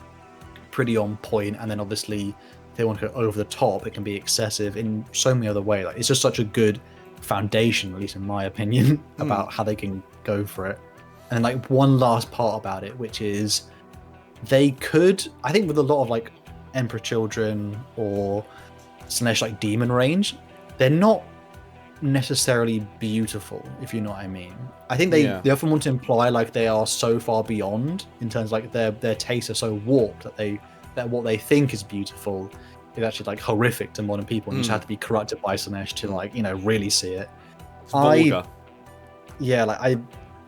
pretty on point, and then obviously if they want to go over the top, it can be excessive in so many other ways. Like it's just such a good foundation, at least in my opinion, about how they can go for it. And like one last part about it, which is they could, I think with a lot of like Emperor Children or Slaanesh like demon range, they're not necessarily beautiful, if you know what I mean. I think they often want to imply like they are so far beyond in terms of like their tastes are so warped that what they think is beautiful is actually like horrific to modern people, and you just have to be corrupted by Slaanesh to like really see it. It's vulgar.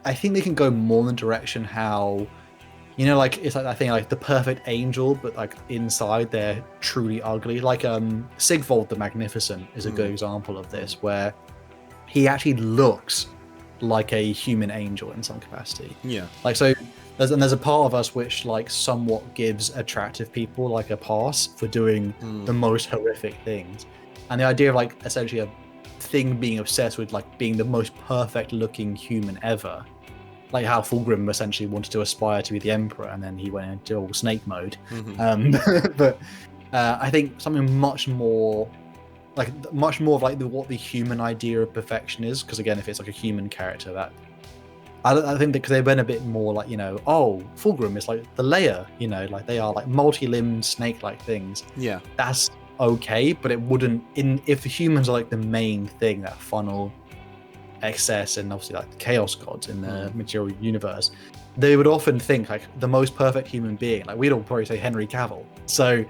I think they can go more in the direction how like it's like I think like the perfect angel, but like inside they're truly ugly. Like Sigvold the Magnificent is a good example of this, where he actually looks like a human angel in some capacity. Yeah. Like so there's a part of us which like somewhat gives attractive people like a pass for doing the most horrific things. And the idea of like essentially a thing being obsessed with like being the most perfect looking human ever, like how Fulgrim essentially wanted to aspire to be the Emperor, and then he went into all snake mode. But I think something much more of like what the human idea of perfection is, because again, if it's like a human character, that I think because they went a bit more like Fulgrim is like the Leia, like they are like multi-limbed snake-like things. Yeah, that's okay, but it wouldn't if the humans are like the main thing that funnel excess and obviously like the chaos gods in the material universe, they would often think like the most perfect human being, like we'd all probably say Henry Cavill. So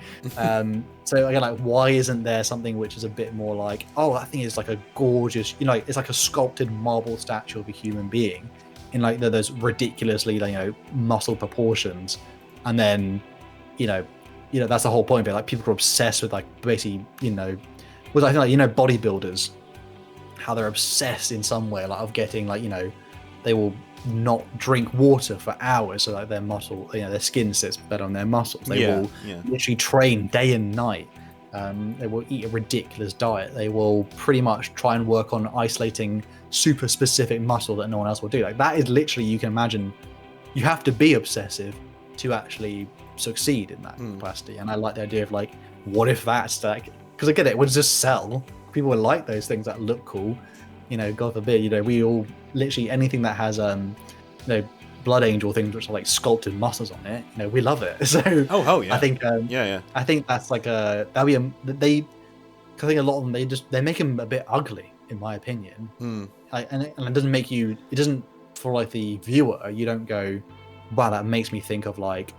so again, like why isn't there something which is a bit more like, that thing is like a gorgeous, it's like a sculpted marble statue of a human being in like those ridiculously muscle proportions, and then that's the whole point of it. Like people are obsessed with like basically with I think like bodybuilders, how they're obsessed in some way like of getting like they will not drink water for hours so like their muscle their skin sits better on their muscles. They will literally train day and night. They will eat a ridiculous diet. They will pretty much try and work on isolating super specific muscle that no one else will do. Like that is literally, you can imagine, you have to be obsessive to actually succeed in that capacity. And I like the idea of like, what if that's like, because I get it would just sell. People would like those things that look cool. God forbid, we all literally anything that has blood angel things which are like sculpted muscles on it, we love it. So I think I think that's like that'd be I think a lot of them they make him a bit ugly in my opinion. And it doesn't make you, it doesn't, for like the viewer, you don't go, wow, that makes me think of like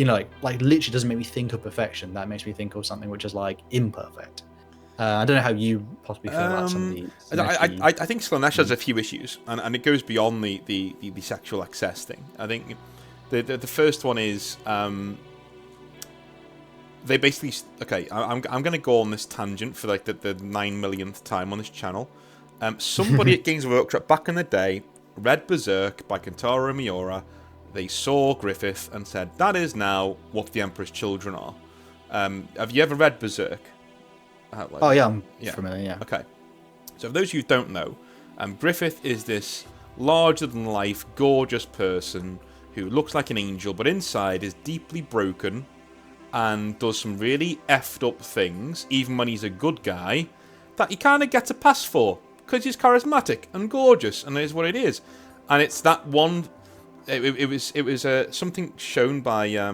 like literally doesn't make me think of perfection. That makes me think of something which is like imperfect. I don't know how you possibly feel about some of these. I think Slaanesh has a few issues, and it goes beyond the sexual excess thing. I think the first one is they basically I'm going to go on this tangent for like the 9 millionth time on this channel. Somebody at Games Workshop back in the day read Berserk by Kentaro Miura. They saw Griffith and said, that is now what the Emperor's Children are. Have you ever read Berserk? I'm familiar, yeah. Okay. So for those of you who don't know, Griffith is this larger-than-life, gorgeous person who looks like an angel, but inside is deeply broken and does some really effed up things, even when he's a good guy, that he kind of gets a pass for, because he's charismatic and gorgeous, and it is what it is. And it's that one it was something shown by a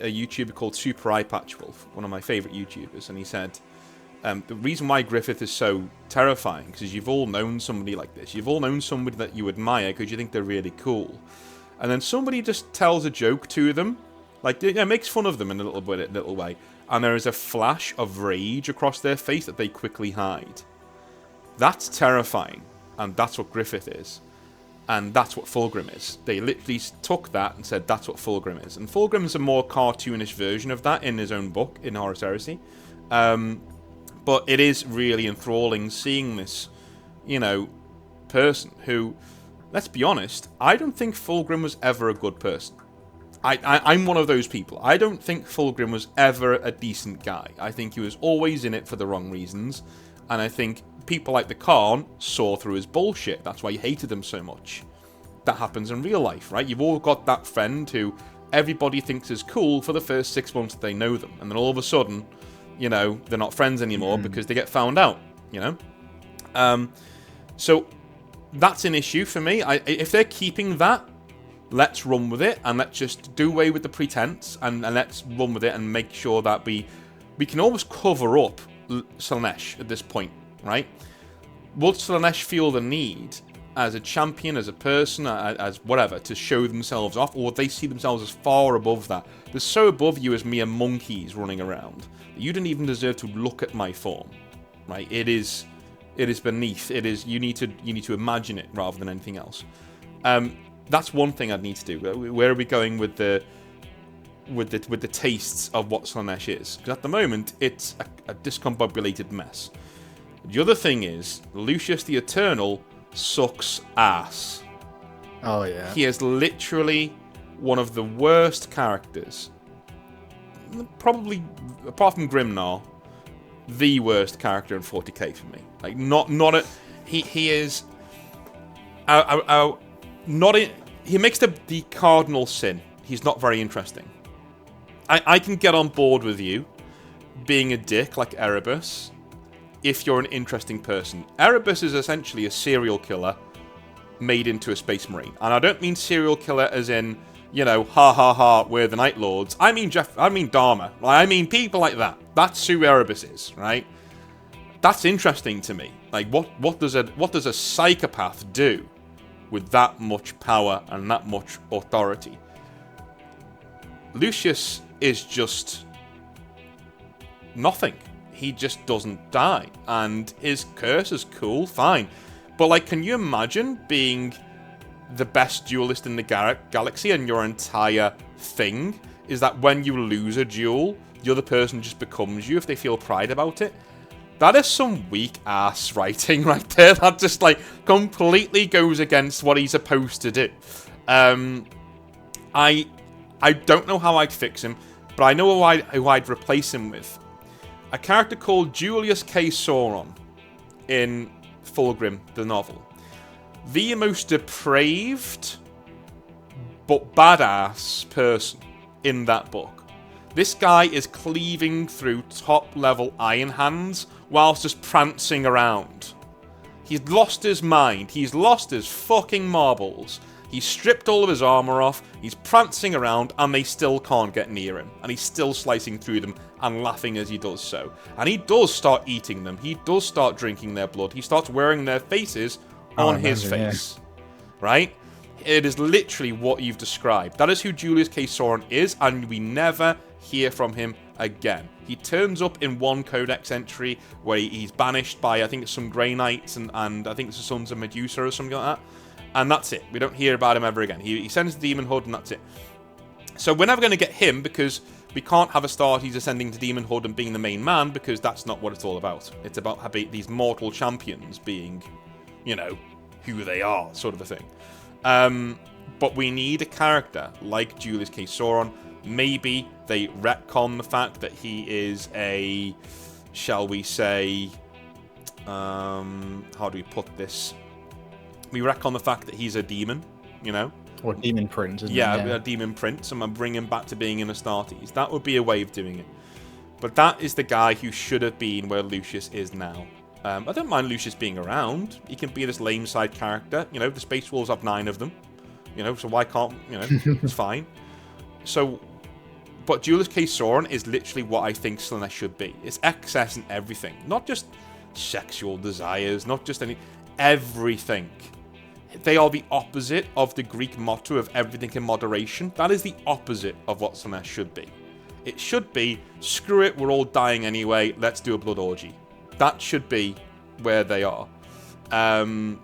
YouTuber called Super Eye Patch Wolf, one of my favourite YouTubers, and he said the reason why Griffith is so terrifying because you've all known somebody like this. You've all known somebody that you admire because you think they're really cool, and then somebody just tells a joke to them, like makes fun of them in a little way, and there is a flash of rage across their face that they quickly hide. That's terrifying, and that's what Griffith is. And that's what Fulgrim is. They literally took that and said that's what Fulgrim is. And Fulgrim's a more cartoonish version of that in his own book, in Horus Heresy. But it is really enthralling seeing this, person who, let's be honest, I don't think Fulgrim was ever a good person. I'm one of those people. I don't think Fulgrim was ever a decent guy. I think he was always in it for the wrong reasons. And I think people like the Khorne saw through his bullshit. That's why he hated him so much. That happens in real life, right? You've all got that friend who everybody thinks is cool for the first 6 months that they know them. And then all of a sudden, they're not friends anymore because they get found out, So that's an issue for me. If they're keeping that, let's run with it. And let's just do away with the pretense. And let's run with it and make sure that we can almost cover up Slaanesh at this point. Right? Would Slaanesh feel the need as a champion, as a person, as whatever, to show themselves off, or would they see themselves as far above that? They're so above you as mere monkeys running around that you don't even deserve to look at my form. Right? It is beneath. It is you need to imagine it rather than anything else. That's one thing I'd need to do. Where are we going with the tastes of what Slaanesh is? Because at the moment it's a discombobulated mess. The other thing is, Lucius the Eternal sucks ass. Oh, yeah. He is literally one of the worst characters. Probably, apart from Grimnar, the worst character in 40k for me. Like, he is... he makes the cardinal sin. He's not very interesting. I can get on board with you being a dick like Erebus if you're an interesting person. Erebus is essentially a serial killer made into a space marine. And I don't mean serial killer as in, ha ha ha, we're the Night Lords. I mean Dharma. I mean people like that. That's who Erebus is, right? That's interesting to me. Like, what does a psychopath do with that much power and that much authority? Lucius is just nothing. He just doesn't die. And his curse is cool, fine. But, like, can you imagine being the best duelist in the galaxy and your entire thing is that when you lose a duel, the other person just becomes you if they feel pride about it? That is some weak-ass writing right there. That just, like, completely goes against what he's supposed to do. I don't know how I'd fix him, but I know who I'd replace him with. A character called Julius K. Sauron in Fulgrim, the novel. The most depraved but badass person in that book. This guy is cleaving through top-level Iron Hands whilst just prancing around. He's lost his mind. He's lost his fucking marbles. He's stripped all of his armor off, he's prancing around, and they still can't get near him. And he's still slicing through them and laughing as he does so. And he does start eating them. He does start drinking their blood. He starts wearing their faces on his face. Yeah. Right? It is literally what you've described. That is who Julius K. Sauron is, and we never hear from him again. He turns up in one codex entry where he's banished by, I think it's some Grey Knights, and I think it's the Sons of Medusa or something like that. And that's it. We don't hear about him ever again. He sends the Demon Hood, and that's it. So we're never going to get him, because we can't have Astartes ascending to Demon Hood and being the main man, because that's not what it's all about. It's about having these mortal champions being, who they are, sort of a thing. But we need a character like Julius K. Sauron. Maybe they retcon the fact that he is a, shall we say, how do we put this? We retcon the fact that he's a demon, Or demon prince, isn't yeah, it? Yeah, a demon prince, and bring him back to being an Astartes. That would be a way of doing it. But that is the guy who should have been where Lucius is now. I don't mind Lucius being around. He can be this lame side character. The Space Wolves have 9 of them. so why can't, it's fine. So, but Duelist Case Sauron is literally what I think Slaanesh should be. It's excess in everything. Not just sexual desires, not just everything. They are the opposite of the Greek motto of everything in moderation. That is the opposite of what Slaanesh should be. It should be, screw it, we're all dying anyway, let's do a blood orgy. That should be where they are. I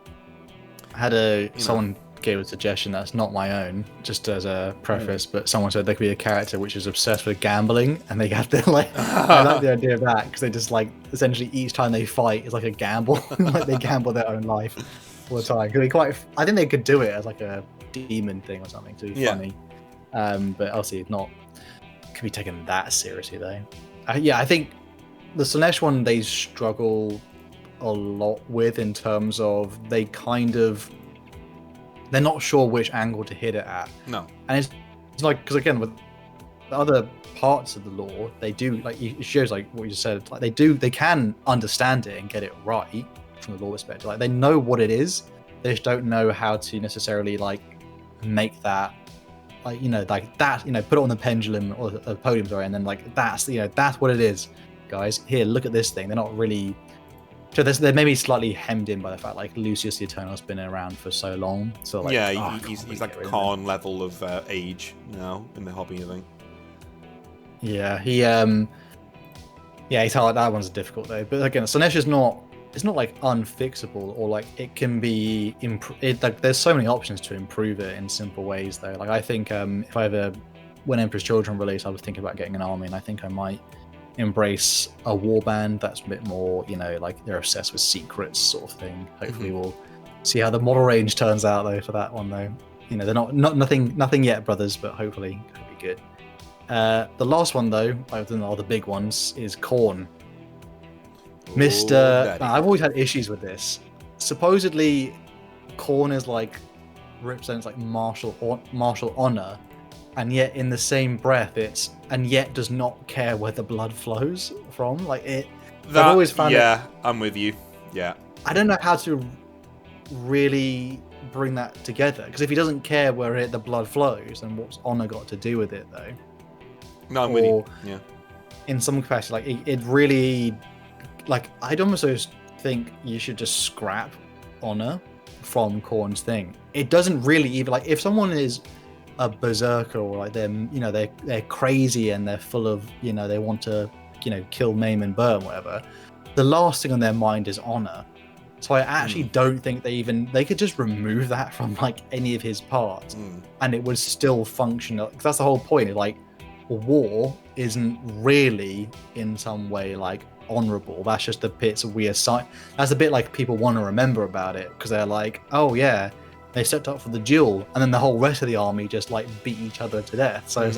had someone gave a suggestion that's not my own, just as a preface, but someone said there could be a character which is obsessed with gambling, and they have to I like the idea of that, because they just essentially each time they fight is like a gamble. They gamble their own life all the time. I think they could do it as a demon thing or something to be funny. But obviously it's not could be taken that seriously though. I think the Slaanesh one they struggle a lot with, in terms of they're not sure which angle to hit it at. No. And it's because again, with the other parts of the lore, they do, it shows what you just said, they can understand it and get it right from the lore perspective. They know what it is, they just don't know how to necessarily, make that, put it on the pendulum, or the podium, sorry, and then, that's what it is, guys. Here, look at this thing. They're not really... So they're maybe slightly hemmed in by the fact Lucius the Eternal's been around for so long. So he's like Khorne level of age now in the hobby, I think. Yeah, he's hard. That one's difficult though. But again, Slaanesh is not. It's not unfixable, or it can be there's so many options to improve it in simple ways though. I think if I ever, when Emperor's Children released, I was thinking about getting an army, and I think I might embrace a warband that's a bit more, they're obsessed with secrets sort of thing. Hopefully we'll see how the model range turns out though for that one though. They're not nothing yet, brothers, but hopefully could be good. The last one though, other than all the big ones, is Khorne. I've always had issues with this. Supposedly Khorne is represents martial honor, and yet in the same breath and yet does not care where the blood flows from. I've always found I'm with you. Yeah. I don't know how to really bring that together, because if he doesn't care where the blood flows, then what's honor got to do with it though? No, I'm with you. Yeah. In some capacity, it really, I'd almost think you should just scrap honor from Khorne's thing. It doesn't really even, if someone is a berserker, or they're crazy and they're full of, they want to, kill, maim and burn, whatever, the last thing on their mind is honor. So I actually don't think they could just remove that from any of his parts, and it would still function. Because that's the whole point. War isn't really in some way honorable. That's just the bits we assign. That's the bit people want to remember about it, because they're oh yeah, they stepped up for the duel, and then the whole rest of the army just beat each other to death. So it's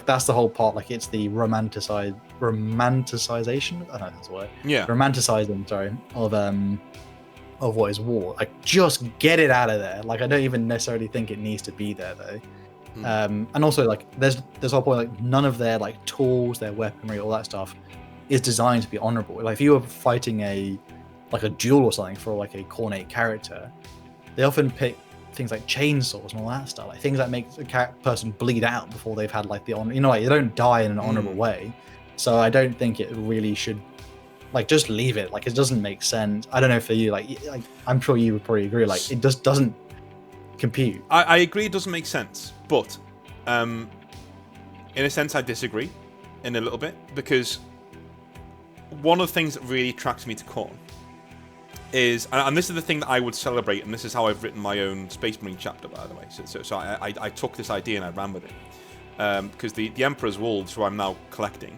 that's the whole part. It's the romanticization. I don't know if that's the word. Yeah. Romanticizing, sorry, of what is war. Just get it out of there. I don't even necessarily think it needs to be there though. And also there's this whole point, none of their tools, their weaponry, all that stuff is designed to be honorable. If you were fighting a duel or something for a Khornate character, they often pick things like chainsaws and all that stuff, things that make a person bleed out before they've had the honor. They don't die in an honorable way. So I don't think it really should. Just leave it. It doesn't make sense. I don't know for you. I'm sure you would probably agree. It just doesn't compute. I agree. It doesn't make sense, but in a sense, I disagree in a little bit, because one of the things that really attracts me to Khorne is, and this is the thing that I would celebrate, and this is how I've written my own Space Marine chapter, by the way. So I took this idea and I ran with it, because the Emperor's Wolves, who I'm now collecting,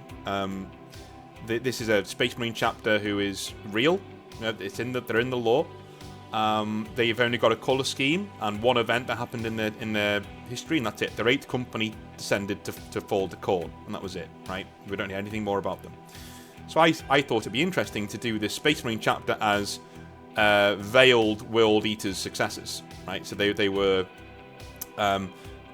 this is a Space Marine chapter who is real. They're in the lore. They've only got a colour scheme and one event that happened in their history, and that's it. Their 8th company descended to fall to Khorne, and that was it. Right? We don't know anything more about them. So I thought it'd be interesting to do this Space Marine chapter as veiled World Eaters' successors, right? So they were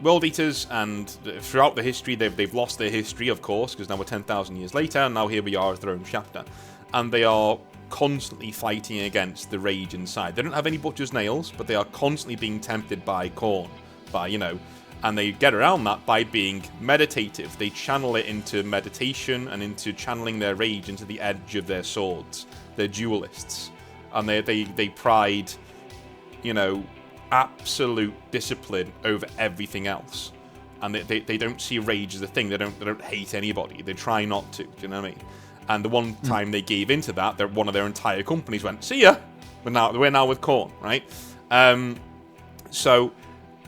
World Eaters, and throughout the history, they've lost their history, of course, because now we're 10,000 years later, and now here we are as their own chapter. And they are constantly fighting against the rage inside. They don't have any butcher's nails, but they are constantly being tempted by Khorne, and they get around that by being meditative. They channel it into meditation and into channeling their rage into the edge of their swords. They're duelists, and they pride, absolute discipline over everything else. And they don't see rage as a thing. They don't hate anybody. They try not to. Do you know what I mean? And the one time they gave into that, one of their entire companies went, "See ya." We're now with Khorne, right? So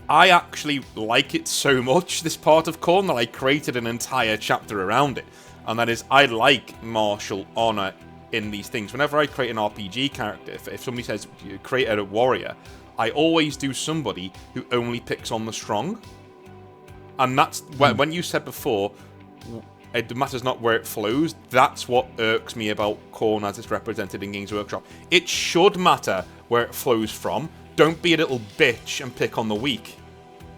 I actually like it so much, this part of Khorne, that I created an entire chapter around it. And that is, I like martial honor in these things. Whenever I create an RPG character, if somebody says create a warrior, I always do somebody who only picks on the strong. And that's when you said before, it matters not where it flows. That's what irks me about Khorne as it's represented in Games Workshop. It should matter where it flows from. Don't be a little bitch and pick on the weak,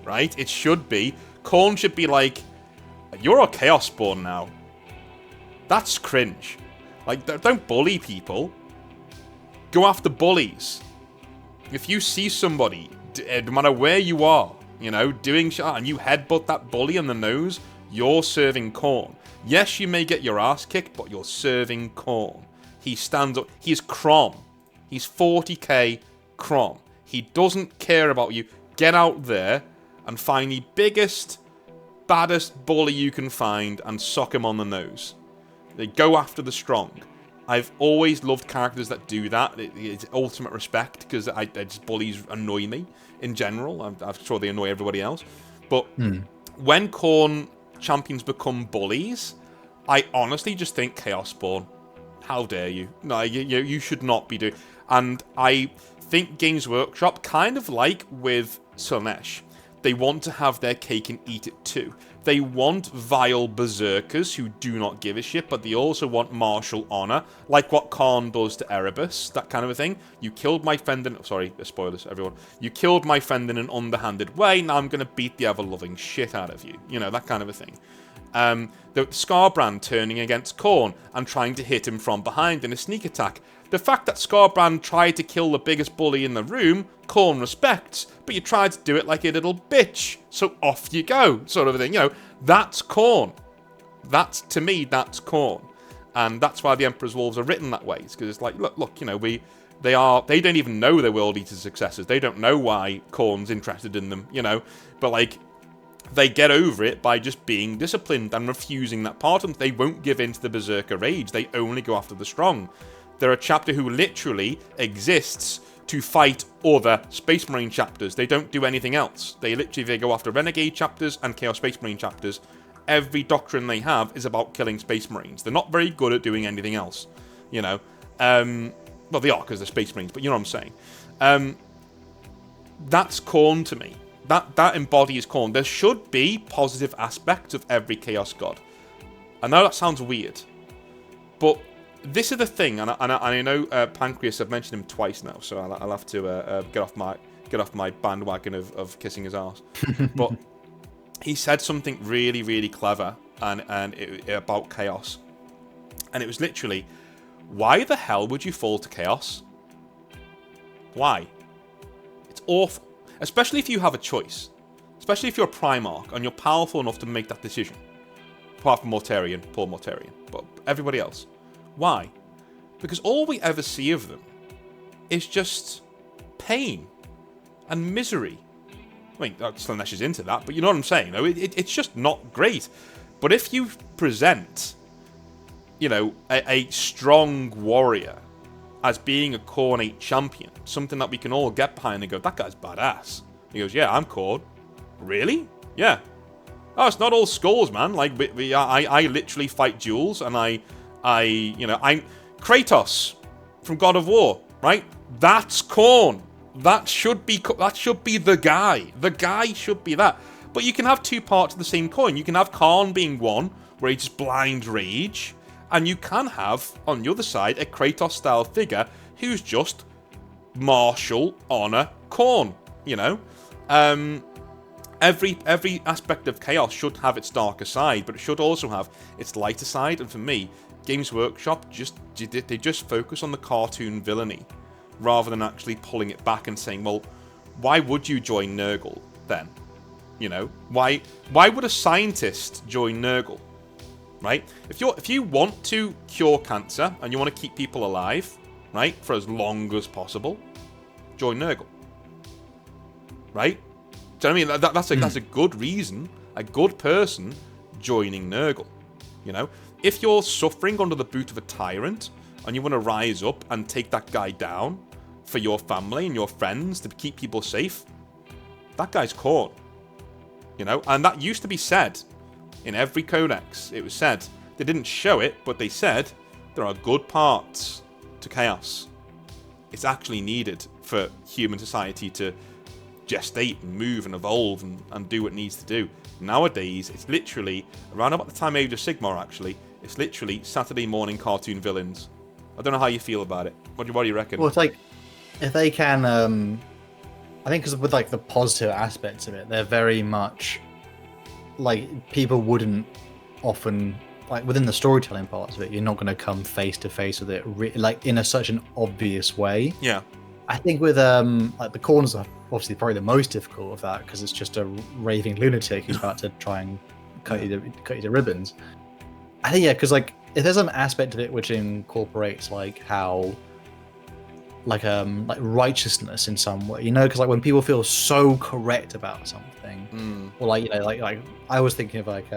right? It should be. Khorne should be like, you're a Chaos Spawn now. That's cringe. Like, don't bully people. Go after bullies. If you see somebody, no matter where you are, doing shit, and you headbutt that bully in the nose, you're serving Khorne. Yes, you may get your ass kicked, but you're serving Khorne. He stands up. He's Crom. He's 40k Crom. He doesn't care about you. Get out there and find the biggest, baddest bully you can find and sock him on the nose. They go after the strong. I've always loved characters that do that. It's ultimate respect, because bullies annoy me in general. I'm sure they annoy everybody else. But when Khorne champions become bullies, I honestly just think Chaos Spawn. How dare you? No, you should not be doing. And I think Games Workshop, kind of like with Slaanesh, they want to have their cake and eat it too. They want vile berserkers who do not give a shit, but they also want martial honor, like what Khorne does to Erebus, that kind of a thing. You killed my friend in... Sorry, spoilers, everyone. You killed my friend in an underhanded way, now I'm going to beat the ever-loving shit out of you. That kind of a thing. The Scarbrand turning against Khorne and trying to hit him from behind in a sneak attack. The fact that Scarbrand tried to kill the biggest bully in the room, Khorne respects, but you tried to do it like a little bitch, so off you go, sort of a thing. That's Khorne. To me, that's Khorne. And that's why the Emperor's Wolves are written that way. It's because it's like, look, they don't even know they're World Eater's successors. They don't know why Khorne's interested in them, but they get over it by just being disciplined and refusing that part of them. They won't give in to the berserker rage. They only go after the strong. They're a chapter who literally exists to fight other Space Marine chapters. They don't do anything else. They go after Renegade chapters and Chaos Space Marine chapters. Every doctrine they have is about killing Space Marines. They're not very good at doing anything else. Well, they are because they're Space Marines, but you know what I'm saying. That's Khorne to me. That embodies Khorne. There should be positive aspects of every Chaos God. I know that sounds weird, but this is the thing, and I know Pancreas, I've mentioned him twice now, so I'll have to get off my bandwagon of kissing his ass. But he said something really, really clever about Chaos, and it was literally, why the hell would you fall to Chaos? Why? It's awful, especially if you have a choice, especially if you're a Primarch and you're powerful enough to make that decision. Apart from Mortarion, poor Mortarion, but everybody else. Why? Because all we ever see of them is just pain and misery. I mean, Slaanesh is into that, but you know what I'm saying? It's just not great. But if you present, a strong warrior as being a Khorne 8 champion, something that we can all get behind and go, that guy's badass. He goes, yeah, I'm Khorne. Really? Yeah. Oh, it's not all skulls, man. Like, I literally fight duels, and I'm Kratos from God of War, right? That's Khorne. That should be the guy. The guy should be that. But you can have two parts of the same coin. You can have Khorne being one, where he's just blind rage, and you can have, on the other side, a Kratos-style figure who's just martial honor Khorne, every aspect of chaos should have its darker side, but it should also have its lighter side. And for me, Games Workshop they just focus on the cartoon villainy rather than actually pulling it back and saying, well, why would you join Nurgle then? You know, why would a scientist join Nurgle? Right? If you want to cure cancer and you want to keep people alive, right, for as long as possible, join Nurgle. Right? Do you know what I mean? That's a good reason, a good person joining Nurgle. You know, if you're suffering under the boot of a tyrant and you want to rise up and take that guy down for your family and your friends to keep people safe, that guy's Khorne. You know, and that used to be said in every codex. It was said. They didn't show it, but they said there are good parts to chaos. It's actually needed for human society to gestate and move and evolve and do what it needs to do. Nowadays, it's literally, around about the time Age of Sigmar actually, it's literally Saturday morning cartoon villains. I don't know how you feel about it. What do you reckon? Well, it's like, if they can, I think because with like the positive aspects of it, they're very much, like, people wouldn't often, like within the storytelling parts of it, you're not going to come face to face with it, like in such an obvious way. Yeah. I think with like the corners are obviously probably the most difficult of that because it's just a raving lunatic who's about to try and cut you to ribbons. I think because like if there's an aspect of it which incorporates like how like righteousness in some way, you know, because like when people feel so correct about something, or like, you know, like I was thinking of like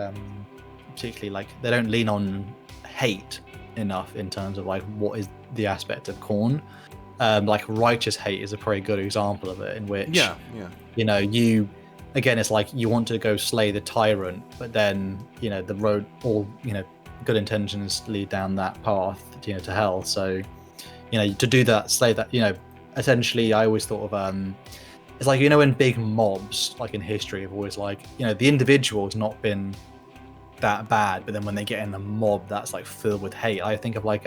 particularly like they don't lean on hate enough in terms of like what is the aspect of Khorne. Like righteous hate is a pretty good example of it, in which you know, again it's like you want to go slay the tyrant, but then, you know, the road, all, you know, good intentions lead down that path, you know, to hell. So, you know, to do that, slay that, you know, essentially I always thought of it's like, you know, in big mobs like in history have always like, you know, the individual has not been that bad, but then when they get in the mob that's like filled with hate. I think of like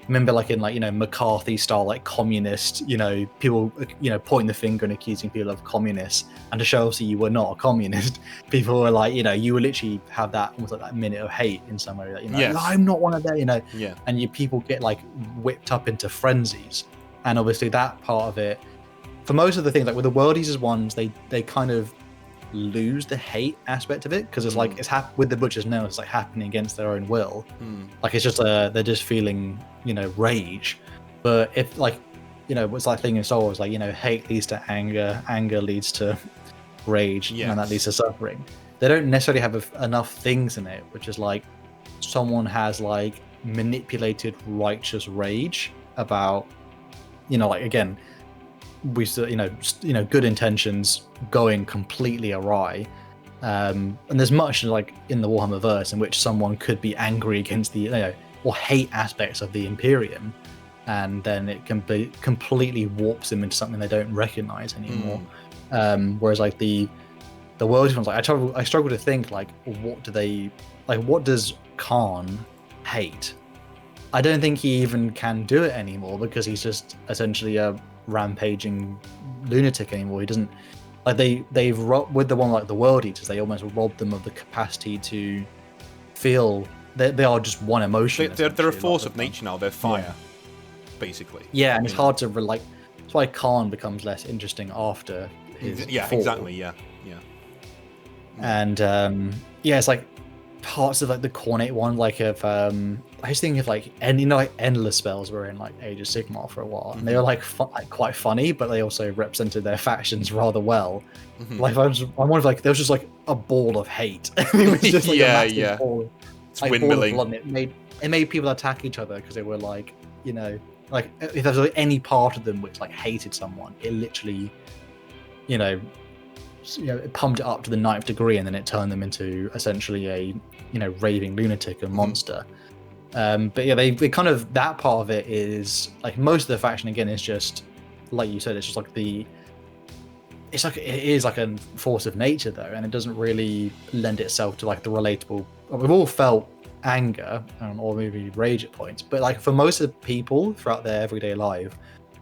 remember like in like, you know, McCarthy style like communist, you know, people, you know, pointing the finger and accusing people of communists, and to show obviously you were not a communist, people were like, you know, you will literally have that almost like that minute of hate in some way, like, you know, yes. I'm not one of them, you know, and people get like whipped up into frenzies. And obviously that part of it, for most of the things, like with the World Eaters ones, they kind of lose the hate aspect of it, because it's like it's with the Butchers now, it's like happening against their own will. Like it's just they're just feeling, you know, rage. But if like, you know, what's that thing in Star Wars, like, you know, hate leads to anger leads to rage, and that leads to suffering. They don't necessarily have enough things in it, which is like someone has like manipulated righteous rage about, you know, like again, we still, you know, good intentions going completely awry, and there's much like in the Warhammer verse in which someone could be angry against the, you know, or hate aspects of the Imperium, and then it can be completely warps them into something they don't recognize anymore. Whereas like the world ones, like I struggle to think like what does Khan hate? I don't think he even can do it anymore, because he's just essentially a rampaging lunatic anymore. He doesn't, like they've with the one like the World Eaters, they almost robbed them of the capacity to feel. They are just one emotion. They're a force of nature now. They're fire, basically. Yeah, and it's hard to like. That's why Khan becomes less interesting after his fall. Exactly. Yeah. And it's like parts of like the Khornate one, like of I was thinking of like, and you know, like endless spells were in like Age of Sigmar for a while, and they were like quite funny, but they also represented their factions rather well. Like I wonder if like there was just like a ball of hate. It was just like a massive ball, it's like windmilling. Ball of blood. It made people attack each other because they were like, you know, like if there was like any part of them which like hated someone, it literally, you know, it pumped it up to the 9th degree, and then it turned them into essentially a, you know, raving lunatic and monster. But yeah, they kind of, that part of it is like most of the faction again is just like you said, it's just like it is like a force of nature though, and it doesn't really lend itself to like the relatable. We've all felt anger or maybe rage at points, but like for most of the people throughout their everyday life,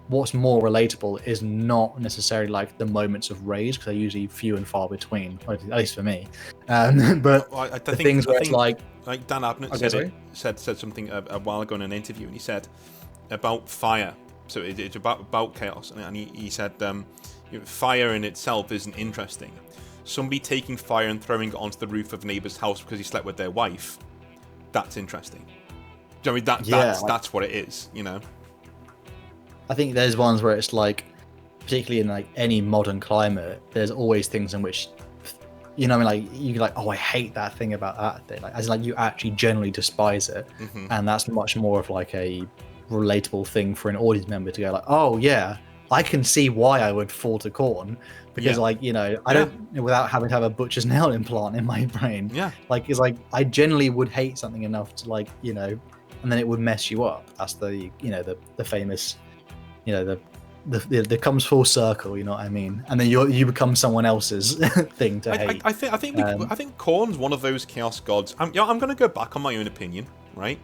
what's more relatable is not necessarily like the moments of rage, because they're usually few and far between, at least for me. But Well, I the think, things where it's like Dan Abnett said something a while ago in an interview, and he said about fire. So it's about chaos, and he said fire in itself isn't interesting. Somebody taking fire and throwing it onto the roof of a neighbour's house because he slept with their wife, that's interesting. Do you know what I mean? That's what it is, you know? I think there's ones where it's like, particularly in like any modern climate, there's always things in which, you know, I mean, like you're like, oh, I hate that thing about that thing. Like, as in, like you actually generally despise it, and that's much more of like a relatable thing for an audience member to go like, oh yeah, I can see why I would fall to Khorne, because like, you know, I don't, without having to have a butcher's nail implant in my brain. Yeah. Like, it's like I generally would hate something enough to like, you know, and then it would mess you up. That's the, you know, the famous, you know, the comes full circle, you know what I mean? And then you become someone else's thing to hate. I think Khorne's one of those chaos gods. I'm going to go back on my own opinion, right?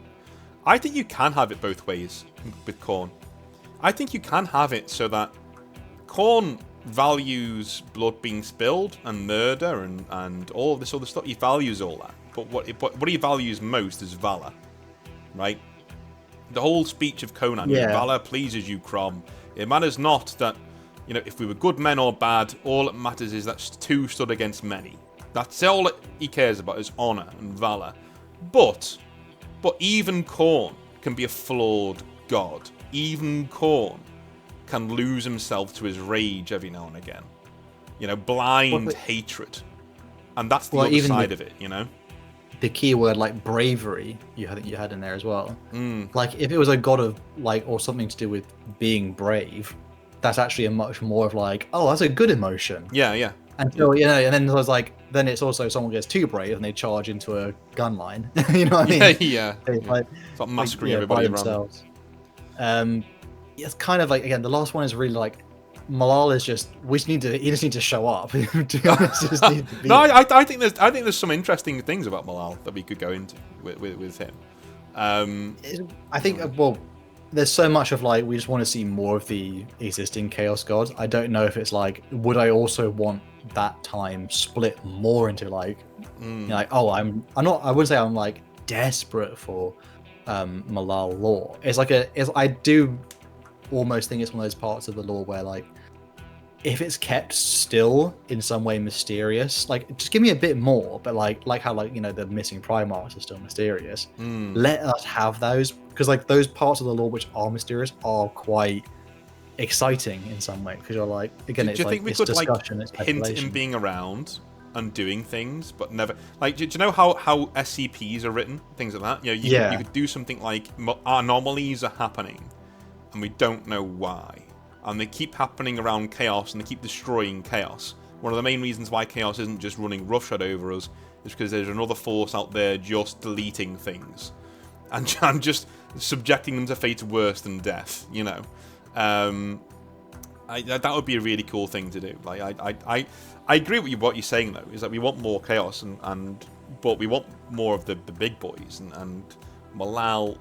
I think you can have it both ways with Khorne. I think you can have it so that Khorne values blood being spilled and murder and all this other stuff. He values all that. But what he values most is valor, right? The whole speech of Conan, valor pleases you, Crom. It matters not that, you know, if we were good men or bad, all that matters is that two stood against many. That's all that he cares about, is honor and valor. But even Khorne can be a flawed god. Even Khorne can lose himself to his rage every now and again. You know, blind hatred. And that's the other side of it, you know? The key word, like bravery, you had in there as well. Like, if it was a god of, like, or something to do with being brave, that's actually a much more of like, oh, that's a good emotion. Yeah. Until, you know, and then I was like, then it's also someone gets too brave and they charge into a gun line. You know what I mean? Yeah. It's like massacring everybody themselves. It's kind of like, again, the last one is really like, Malal is just, he just need to show up. To be honest, I think there's some interesting things about Malal that we could go into with him. I think, well, there's so much of like, we just want to see more of the existing Chaos gods. I don't know if it's like, would I also want that time split more into like, you know, like, oh, I wouldn't say I'm like desperate for Malal lore. It's like I do almost think it's one of those parts of the lore where like, if it's kept still in some way mysterious, like just give me a bit more, but like how, like, you know, the missing Primarchs are still mysterious. Let us have those, because like those parts of the lore which are mysterious are quite exciting in some way, because you're like, again, it's like it's discussion, it's hint him being around and doing things, but never like. Do you know how SCPs are written, things like that? You know, you could do something like anomalies are happening, and we don't know why. And they keep happening around Chaos, and they keep destroying Chaos. One of the main reasons why Chaos isn't just running roughshod over us is because there's another force out there just deleting things. And just subjecting them to fate worse than death, you know. That would be a really cool thing to do. Like, I agree with what you're saying, though, is that we want more Chaos, but we want more of the big boys. And Malal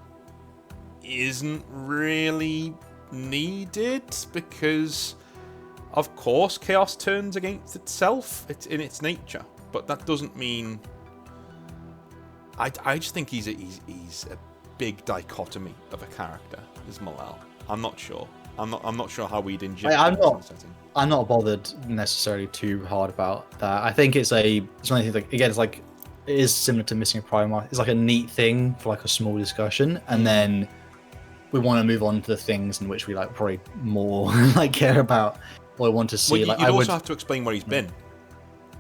isn't really needed, because of course Chaos turns against itself. It's in its nature, but that doesn't mean I just think he's a big dichotomy of a character, is Malal. I'm not sure how we'd inject I'm not bothered necessarily too hard about that. I think it's one of the things, like, again, it's like, it is similar to Missing Primarch. It's like a neat thing for like a small discussion, and then we want to move on to the things in which we like probably more like care about, or want to see. Well, like, you also have to explain where he's been.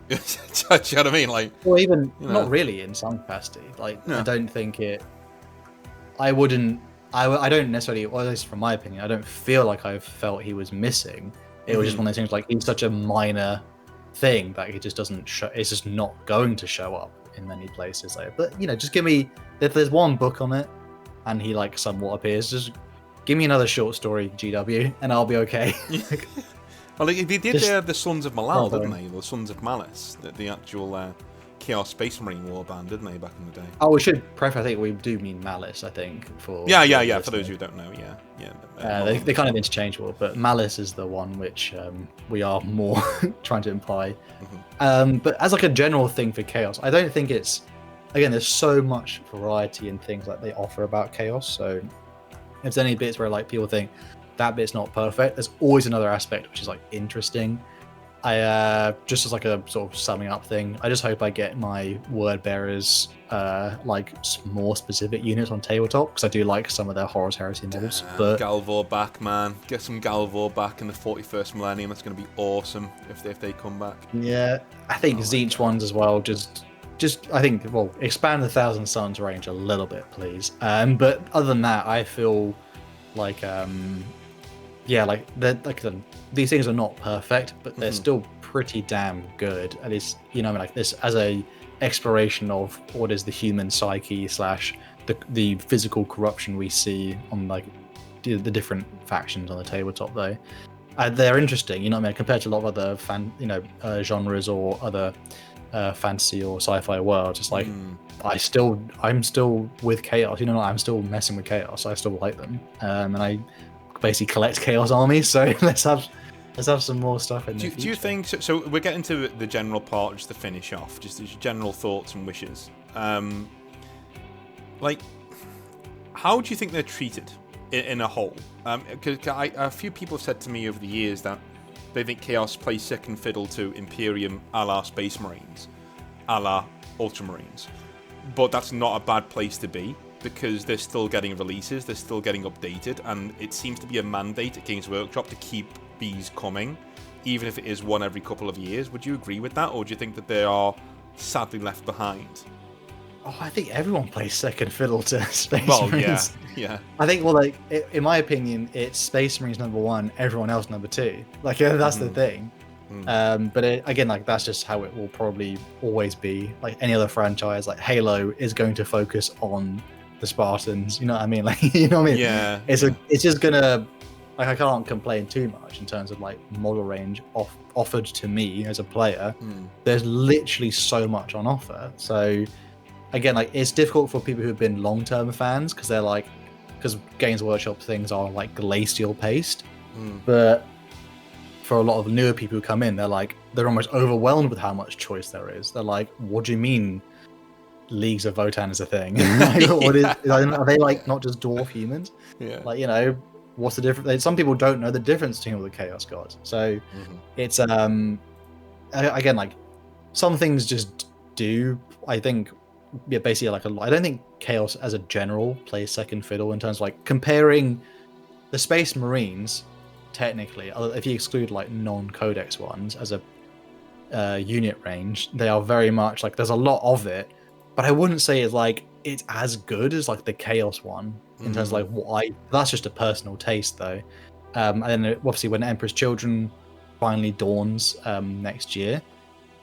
Do you know what I mean? Like, well, even not really in some capacity. Like, I don't think it. I don't necessarily, or at least from my opinion, I don't feel like I felt he was missing. It was just one of those things, like, he's such a minor thing that he just doesn't show. It's just not going to show up in many places. Like, but you know, just give me, if there's one book on it, and he like somewhat appears, just give me another short story, GW, and I'll be okay. Well, they did the Sons of Malal, didn't they? The Sons of Malice, the actual Chaos Space Marine warband, didn't they, back in the day? Oh, we should preface. I think we do mean Malice. I think for Yeah. For those who don't know, they're kind of interchangeable, but Malice is the one which we are more trying to imply. But as like a general thing for Chaos, I don't think it's. Again, there's so much variety in things that they offer about Chaos. So if there's any bits where like people think that bit's not perfect, there's always another aspect which is like interesting. I just as like a sort of summing up thing, I just hope I get my word bearers like more specific units on tabletop, because I do like some of their Horus Heresy models. But Galvor back, man, get some Galvor back in the 41st millennium. That's going to be awesome if they come back. Yeah, I think Tzeentch ones as well. Just I think expand the Thousand Suns range a little bit, please. But other than that, I feel like these things are not perfect, but they're still pretty damn good. At least, like this as a exploration of what is the human psyche / the physical corruption we see on like the different factions on the tabletop. Though they're interesting, compared to a lot of other genres or other fantasy or sci-fi worlds. It's like I'm still with Chaos. I'm still messing with Chaos. I still like them, and I basically collect Chaos armies. So let's have some more stuff in there. Do you think so? We're getting to the general part, just to finish off, just your general thoughts and wishes. Like, how do you think they're treated in a whole? Because a few people have said to me over the years that they think Chaos plays second fiddle to Imperium a la Space Marines, a la Ultramarines. But that's not a bad place to be, because they're still getting releases, they're still getting updated, and it seems to be a mandate at Games Workshop to keep these coming, even if it is one every couple of years. Would you agree with that, or do you think that they are sadly left behind? Oh, I think everyone plays second fiddle to Space Marines. Yeah. I think, in my opinion, it's Space Marines number 1, everyone else number 2. Like, that's the thing. But again, like, that's just how it will probably always be. Like any other franchise, like Halo is going to focus on the Spartans. You know what I mean? Like, you know what I mean? Yeah. It's just gonna. Like, I can't complain too much in terms of like model range offered to me as a player. There's literally so much on offer. So again, like, it's difficult for people who've been long-term fans, because Games Workshop things are like glacial paced. But for a lot of newer people who come in, they're almost overwhelmed with how much choice there is. They're like, what do you mean Leagues of Votann is a thing? Are they like not just dwarf humans? Yeah. Like, what's the difference? Some people don't know the difference between all the Chaos Gods. So it's again, like, some things just do. I think, basically, like, I don't think Chaos as a general plays second fiddle in terms of like comparing the Space Marines. Technically, if you exclude like non-codex ones as a unit range, they are very much like, there's a lot of it, but I wouldn't say it's as good as like the Chaos one in terms of like that's just a personal taste though. And then obviously when Emperor's Children finally dawns next year,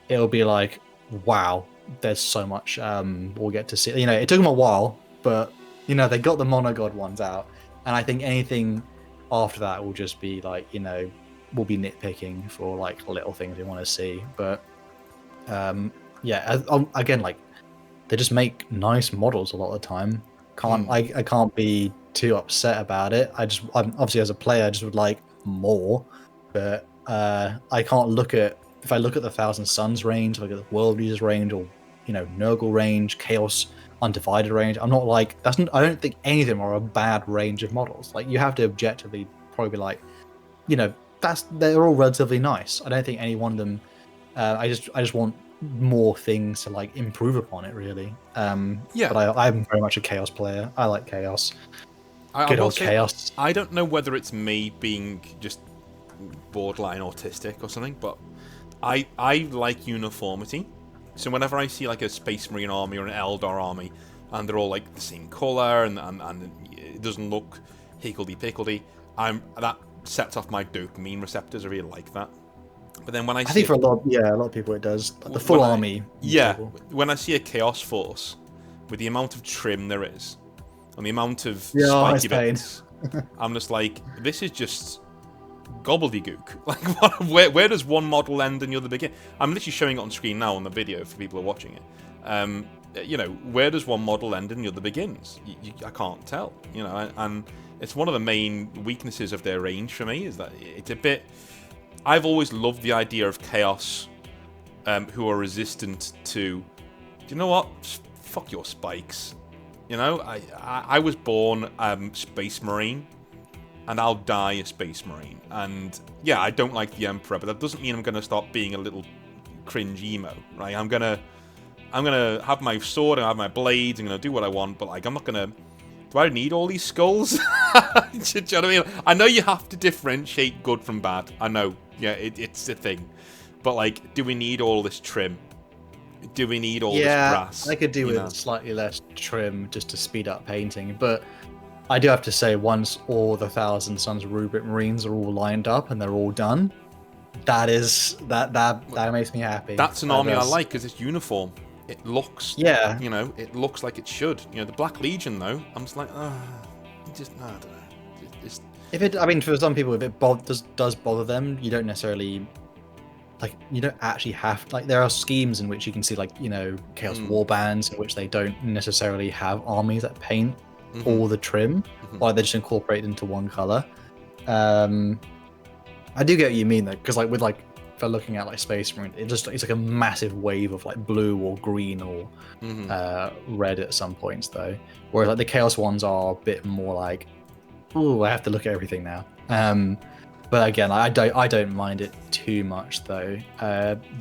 it'll be like, wow, there's so much we'll get to see. It took them a while, but they got the monogod ones out, and I think anything after that will just be like, we'll be nitpicking for like little things we want to see. But again, like, they just make nice models a lot of the time. I can't be too upset about it. I'm obviously, as a player, I just would like more. But I can't look at, if I look at the Thousand Suns range, look at the World Leaders range, or Nurgle range, Chaos Undivided range, I'm not like, I don't think any of them are a bad range of models. Like, you have to objectively probably be like, they're all relatively nice. I don't think any one of them. I just want more things to like improve upon it, really. But I'm very much a Chaos player. I like Chaos. Good old Chaos. I don't know whether it's me being just borderline autistic or something, but I like uniformity. So whenever I see like a Space Marine army or an Eldar army, and they're all like the same colour, and it doesn't look higgledy-piggledy, that sets off my dopamine receptors. I really like that. But then when I think for a lot of people it does. Like the full army. When I see a Chaos Force with the amount of trim there is, and the amount of spiky bits, I'm just like, this is just gobbledygook. Like, where does one model end and the other begin? I'm literally showing it on screen now on the video for people who are watching it. You know, where does one model end and the other begins? I can't tell. You know, and it's one of the main weaknesses of their range for me, is that it's a bit... I've always loved the idea of chaos who are resistant to... Do you know what? Fuck your spikes. You know, I was born Space Marine, and I'll die a Space Marine. And yeah, I don't like the Emperor, but that doesn't mean I'm going to stop being a little cringe emo, right? I'm gonna have my sword and have my blades. I'm gonna do what I want, but like, I'm not gonna... Do I need all these skulls? Do you know what I mean? I know you have to differentiate good from bad. I know, yeah, it's a thing. But like, do we need all this trim? Do we need all this brass? I could do with slightly less trim just to speed up painting, but I do have to say, once all the Thousand Suns Rubric Marines are all lined up and they're all done, that makes me happy. That's an army I like, because it's uniform. It looks, you know, it looks like it should. You know, the Black Legion, though, I'm just like, I don't know. I mean, for some people, if it does bother them, you don't necessarily... Like, you don't actually have... Like, there are schemes in which you can see, like, you know, Chaos Warbands, in which they don't necessarily have armies that paint all the trim, or they just incorporate it into one color. I do get what you mean, though, because, like, with, like, if I'm looking at, like, Space Marine, it's like a massive wave of, like, blue or green or red at some points, though. Whereas, like, the Chaos ones are a bit more like, ooh, I have to look at everything now. But again, I don't mind it too much, though.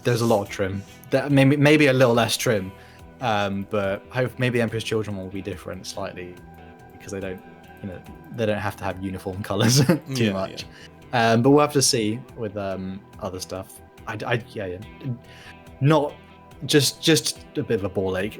There's a lot of trim. Maybe a little less trim, but maybe Emperor's Children will be different slightly, because they don't have to have uniform colors too much. Yeah. But we'll have to see with other stuff. Not just a bit of a ball ache,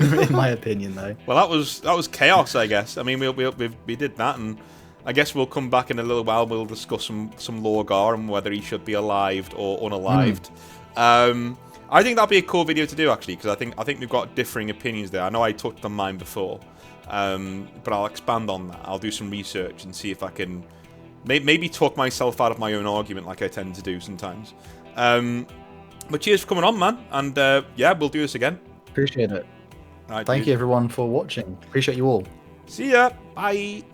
in my opinion, though. Well, that was chaos, I guess. I mean, we did that, and I guess we'll come back in a little while. We'll discuss some Lorgar and whether he should be alived or unalived. I think that'd be a cool video to do, actually, because I think we've got differing opinions there. I know I touched on mine before, but I'll expand on that. I'll do some research and see if I can maybe talk myself out of my own argument, like I tend to do sometimes. But cheers for coming on, man, and yeah, we'll do this again. Appreciate it. Right, Thank you, everyone, for watching. Appreciate you all. See ya. Bye.